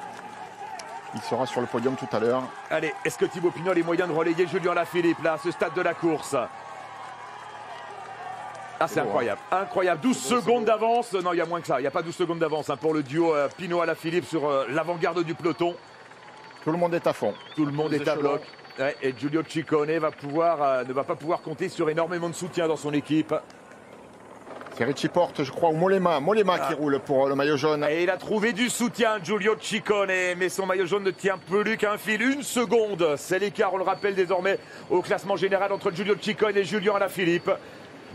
Il sera sur le podium tout à l'heure. Allez, est-ce que Thibaut Pinot a les moyens de relayer Julien Lafilippe là, à ce stade de la course? Ah, c'est incroyable, incroyable. 12 secondes d'avance. Non, il y a moins que ça. Il n'y a pas 12 secondes d'avance pour le duo Pinot à Lafilippe sur l'avant-garde du peloton. Tout le monde est à fond. Tout le monde est à bloc. Ouais, et Giulio Ciccone ne va pas pouvoir compter sur énormément de soutien dans son équipe. C'est Richie Porte, je crois, ou Mollema qui roule pour le maillot jaune. Et il a trouvé du soutien, Giulio Ciccone, mais son maillot jaune ne tient plus qu'un fil. 1 seconde, c'est l'écart, on le rappelle désormais, au classement général entre Giulio Ciccone et Julien Alaphilippe.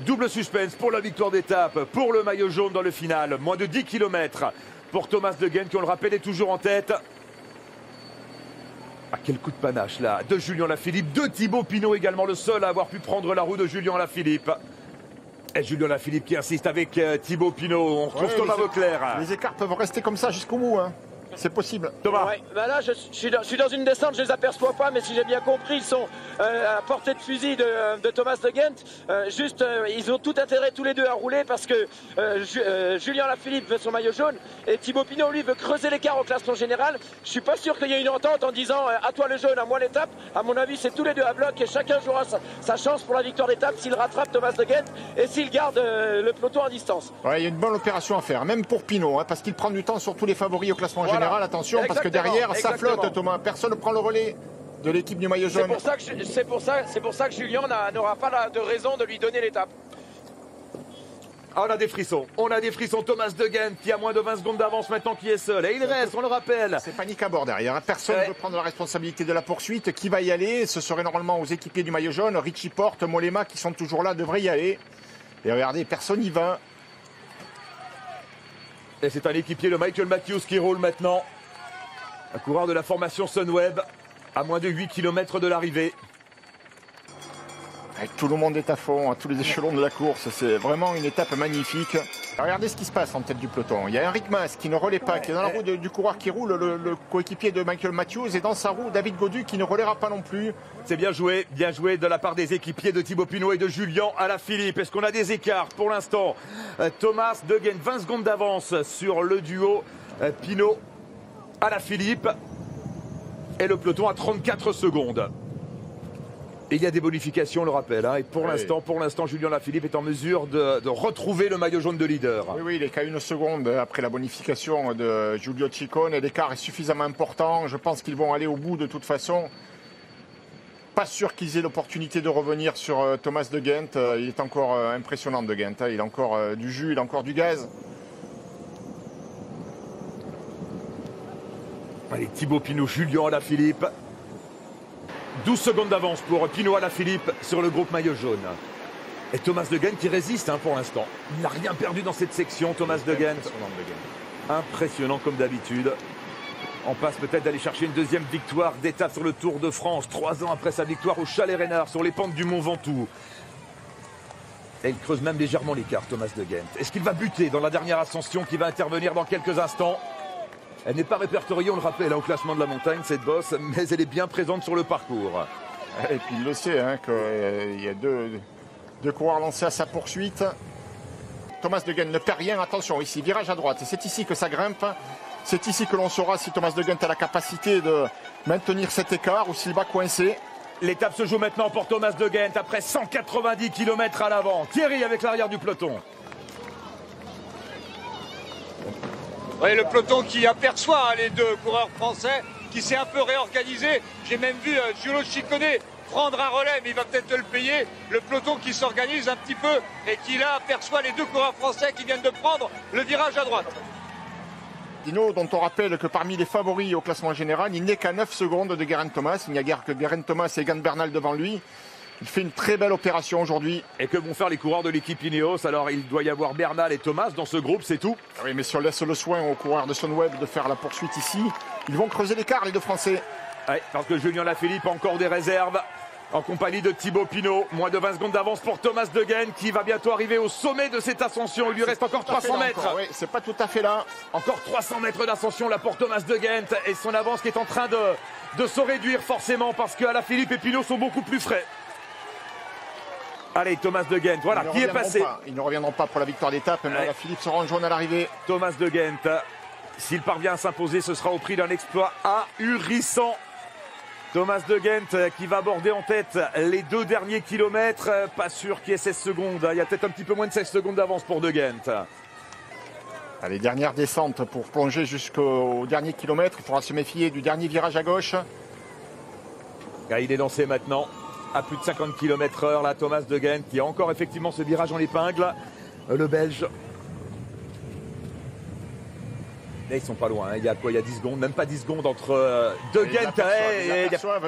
Double suspense pour la victoire d'étape, pour le maillot jaune dans le final. Moins de 10 km pour Thomas de Gendt, qui on le rappelle est toujours en tête. Ah, quel coup de panache là, de Julien Alaphilippe, de Thibaut Pinot également, le seul à avoir pu prendre la roue de Julien Alaphilippe. Et Julien Lafilippe qui insiste avec Thibaut Pinot. On retrouve Thomas Vauclair. Les écarts peuvent rester comme ça jusqu'au bout. Hein. C'est possible. Thomas. Ouais, bah là, je suis dans une descente, je ne les aperçois pas, mais si j'ai bien compris, ils sont à portée de fusil de Thomas de Gendt. Ils ont tout intérêt tous les deux à rouler parce que Julien Lafilippe veut son maillot jaune et Thibaut Pinot, lui, veut creuser l'écart au classement général. Je suis pas sûr qu'il y ait une entente en disant à toi le jaune, à moi l'étape. À mon avis, c'est tous les deux à bloc et chacun jouera sa chance pour la victoire d'étape s'il rattrape Thomas de Gendt et s'il garde le peloton à distance. Ouais, il y a une bonne opération à faire, même pour Pinot, hein, parce qu'il prend du temps sur tous les favoris au classement général. Attention, parce que derrière, ça flotte, Thomas. Personne ne prend le relais de l'équipe du maillot jaune. C'est pour ça que Julien n'aura pas de raison de lui donner l'étape. Ah, on a des frissons. On a des frissons. Thomas de Gendt qui a moins de 20 secondes d'avance maintenant, qui est seul. Et il reste, on le rappelle. C'est panique à bord derrière. Personne ne veut prendre la responsabilité de la poursuite. Qui va y aller? Ce serait normalement aux équipiers du maillot jaune. Richie Porte, Mollema qui sont toujours là devraient y aller. Et regardez, personne n'y va. Et c'est un équipier, le Michael Matthews, qui roule maintenant. Un coureur de la formation Sunweb, à moins de 8 km de l'arrivée. Tout le monde est à fond, à tous les échelons de la course. C'est vraiment une étape magnifique. Regardez ce qui se passe en tête du peloton. Il y a Enric Mas qui ne relaie pas, qui est dans la roue du coureur qui roule, le coéquipier de Michael Matthews. Et dans sa roue, David Gaudu qui ne relaiera pas non plus. C'est bien joué de la part des équipiers de Thibaut Pinot et de Julien Alaphilippe. Est-ce qu'on a des écarts pour l'instant? Thomas de Gendt, 20 secondes d'avance sur le duo Pinot Alaphilippe. Et le peloton à 34 secondes. Et il y a des bonifications, on le rappelle. Hein, et pour l'instant, Julien Lafilippe est en mesure de retrouver le maillot jaune de leader. Oui, il est qu'à 1 seconde après la bonification de Giulio Ciccone. L'écart est suffisamment important. Je pense qu'ils vont aller au bout de toute façon. Pas sûr qu'ils aient l'opportunité de revenir sur Thomas de Gendt. Il est encore impressionnant de Gendt. Hein. Il a encore du jus, il a encore du gaz. Allez, Thibaut Pinot, Julien Alaphilippe. 12 secondes d'avance pour Pinot Alaphilippe sur le groupe maillot jaune. Et Thomas de Gendt qui résiste pour l'instant. Il n'a rien perdu dans cette section, Thomas de Gendt. Impressionnant comme d'habitude. On passe peut-être d'aller chercher une deuxième victoire d'étape sur le Tour de France, 3 ans après sa victoire au Chalet Reynard sur les pentes du Mont Ventoux. Et il creuse même légèrement l'écart, Thomas de Gendt. Est-ce qu'il va buter dans la dernière ascension qui va intervenir dans quelques instants? Elle n'est pas répertoriée, on le rappelle, au classement de la montagne, cette bosse, mais elle est bien présente sur le parcours. Et puis il le sait, hein, qu'il y a deux coureurs lancés à sa poursuite. Thomas De Gendt ne perd rien, attention, ici, virage à droite. C'est ici que ça grimpe. C'est ici que l'on saura si Thomas De Gendt a la capacité de maintenir cet écart ou s'il va coincer. L'étape se joue maintenant pour Thomas De Gendt après 190 km à l'avant. Thierry avec l'arrière du peloton. Oui, le peloton qui aperçoit les deux coureurs français, qui s'est un peu réorganisé. J'ai même vu Giulio Ciccone prendre un relais, mais il va peut-être le payer. Le peloton qui s'organise un petit peu et qui là aperçoit les deux coureurs français qui viennent de prendre le virage à droite. Dino, dont on rappelle que parmi les favoris au classement général, il n'est qu'à 9 secondes de Geraint Thomas. Il n'y a guère que Geraint Thomas et Egan Bernal devant lui. Il fait une très belle opération aujourd'hui. Et que vont faire les coureurs de l'équipe Ineos? Alors il doit y avoir Bernal et Thomas dans ce groupe, c'est tout. Oui, mais si on laisse le soin aux coureurs de Sunweb de faire la poursuite ici, ils vont creuser l'écart, les deux Français. Oui, parce que Julien Lafilippe a encore des réserves. En compagnie de Thibaut Pinot, moins de 20 secondes d'avance pour Thomas De Gendt qui va bientôt arriver au sommet de cette ascension. Il lui reste encore 300 mètres. Oui, c'est pas tout à fait là. Encore 300 mètres d'ascension là pour Thomas De Gendt et son avance qui est en train de se réduire forcément parce que Alaphilippe et Pinot sont beaucoup plus frais. Allez, Thomas De Gendt, voilà, qui est passé. Ils ne reviendront pas pour la victoire d'étape, mais Alaphilippe sera en jaune à l'arrivée. Thomas De Gendt, s'il parvient à s'imposer, ce sera au prix d'un exploit ahurissant. Thomas De Gendt qui va aborder en tête les 2 derniers kilomètres. Pas sûr qu'il y ait 16 secondes. Il y a peut-être un petit peu moins de 16 secondes d'avance pour De Gendt. Allez, dernière descente pour plonger jusqu'au dernier kilomètre. Il faudra se méfier du dernier virage à gauche. Il est lancé maintenant à plus de 50 km/h. Là, Thomas De Gendt qui a encore effectivement ce virage en épingle. Le Belge. Là, ils sont pas loin, hein. Il y a quoi? Il y a 10 secondes, même pas 10 secondes entre De Gendt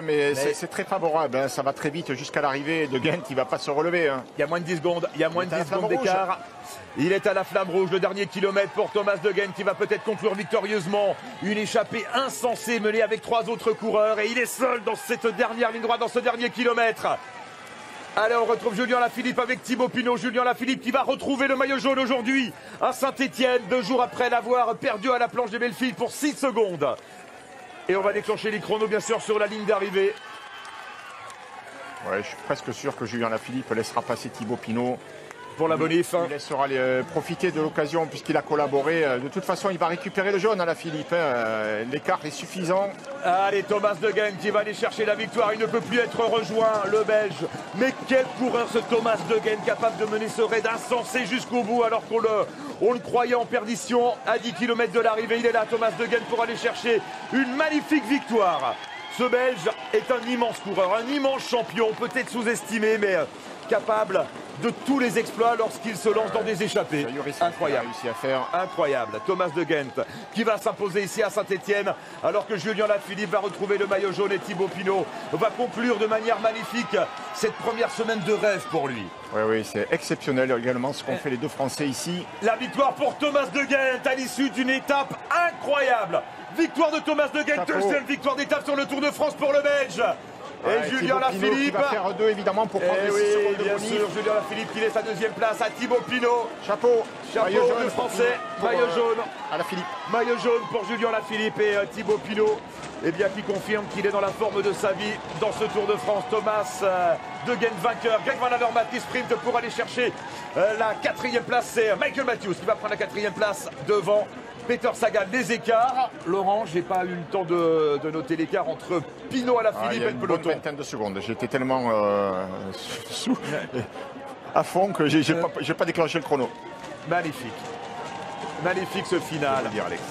mais c'est très favorable, hein. Ça va très vite jusqu'à l'arrivée. De Gendt, il va pas se relever, hein. Il y a moins de 10 secondes, il y a moins de 10 secondes d'écart. Il est à la flamme rouge, le dernier kilomètre pour Thomas De Gendt qui va peut-être conclure victorieusement une échappée insensée menée avec 3 autres coureurs et il est seul dans cette dernière ligne droite, dans ce dernier kilomètre. Allez, on retrouve Julien Lafilippe avec Thibaut Pinot. Julien Lafilippe qui va retrouver le maillot jaune aujourd'hui à Saint-Etienne, 2 jours après l'avoir perdu à la planche des Bellefilles pour 6 secondes. Et on va déclencher les chronos, bien sûr, sur la ligne d'arrivée. Ouais, je suis presque sûr que Julien Lafilippe laissera passer Thibaut Pinot. Pour la bonif. Il laissera profiter de l'occasion puisqu'il a collaboré. De toute façon, il va récupérer le jaune à Lafilippe. L'écart est suffisant. Allez, Thomas De Gendt qui va aller chercher la victoire. Il ne peut plus être rejoint, le Belge. Mais quel coureur ce Thomas De Gendt, capable de mener ce raid insensé jusqu'au bout alors qu'on le croyait en perdition à 10 km de l'arrivée. Il est là, Thomas De Gendt, pour aller chercher une magnifique victoire. Ce Belge est un immense coureur, un immense champion, peut-être sous-estimé, mais capable de tous les exploits lorsqu'il se lance dans des échappées. Incroyable. À faire. Incroyable. Thomas De Gendt qui va s'imposer ici à Saint-Etienne alors que Julien Lafilippe va retrouver le maillot jaune et Thibaut Pinot va conclure de manière magnifique cette première semaine de rêve pour lui. Oui, c'est exceptionnel également ce qu'ont fait les deux Français ici. La victoire pour Thomas De Gendt à l'issue d'une étape incroyable. Victoire de Thomas De Gendt, deuxième victoire d'étape sur le Tour de France pour le Belge. Et Julien Lafilippe qui va faire 2 évidemment pour prendre les 6 secondes de bien bonus. sûr, Julien Lafilippe qui laisse sa 2e place à Thibaut Pinot. Chapeau maillot jaune, le français, maillot jaune à Lafilippe. Maillot jaune pour Julien Lafilippe et Thibaut Pinot. Et bien qui confirme qu'il est dans la forme de sa vie dans ce Tour de France. Thomas De Gendt vainqueur. Greg Van Avermaet qui sprint pour aller chercher la 4e place. C'est Michael Matthews qui va prendre la 4e place devant Peter Sagan. Les écarts, Laurent, j'ai pas eu le temps de noter l'écart entre Pinot à Lafilippe et le peloton. Il y a une vingtaine de secondes. J'étais tellement à fond que j'ai pas déclenché le chrono. Magnifique. Magnifique ce final. Alex.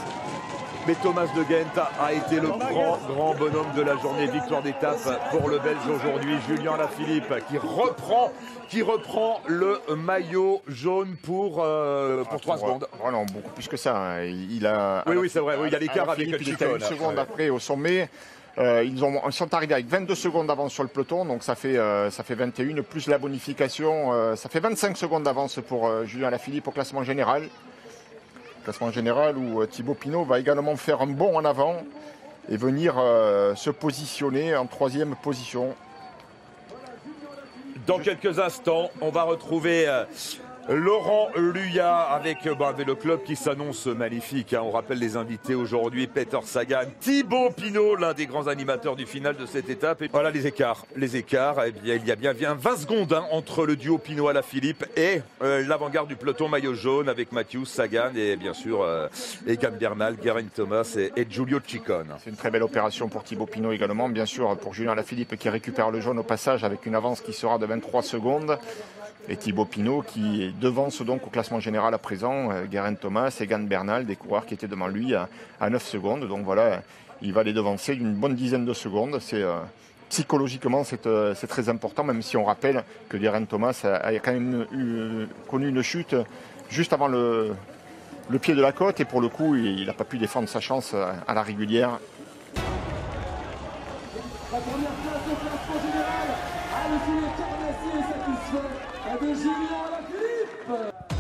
Mais Thomas De Gendt a été le grand bonhomme de la journée. Victoire d'étape pour le Belge aujourd'hui. Julien Lafilippe qui reprend le maillot jaune pour 3 secondes. Oh non, beaucoup plus que ça. Hein. Il a. Oui, c'est vrai. Oui, il y a l'écart avec le Ciccone. Une seconde après au sommet. Ils sont arrivés avec 22 secondes d'avance sur le peloton, donc ça fait 21 plus la bonification. Ça fait 25 secondes d'avance pour Julien Lafilippe au classement général. Classement général où Thibaut Pinot va également faire un bond en avant et venir se positionner en 3e position. Dans quelques instants, on va retrouver Laurent Luyat avec le club qui s'annonce magnifique. On rappelle les invités aujourd'hui, Peter Sagan, Thibaut Pinot, l'un des grands animateurs du final de cette étape. Et voilà les écarts. Les écarts, eh bien, il y a bien 20 secondes entre le duo Pinot-Alaphilippe et l'avant-garde du peloton maillot jaune avec Matthews, Sagan et bien sûr Egan Bernal, Geraint Thomas et Giulio Ciccone. C'est une très belle opération pour Thibaut Pinot également, bien sûr pour Julien Alaphilippe qui récupère le jaune au passage avec une avance qui sera de 23 secondes. Et Thibaut Pinot qui devance donc au classement général à présent Geraint Thomas, Egan Bernal, des coureurs qui étaient devant lui à 9 secondes. Donc voilà, il va les devancer d'une bonne dizaine de secondes. Psychologiquement, c'est très important, même si on rappelle que Geraint Thomas a quand même connu une chute juste avant le pied de la côte. Et pour le coup, il n'a pas pu défendre sa chance à la régulière. La première place au classement général, Alexis Carnassi est satisfait de Julien Alaphilippe.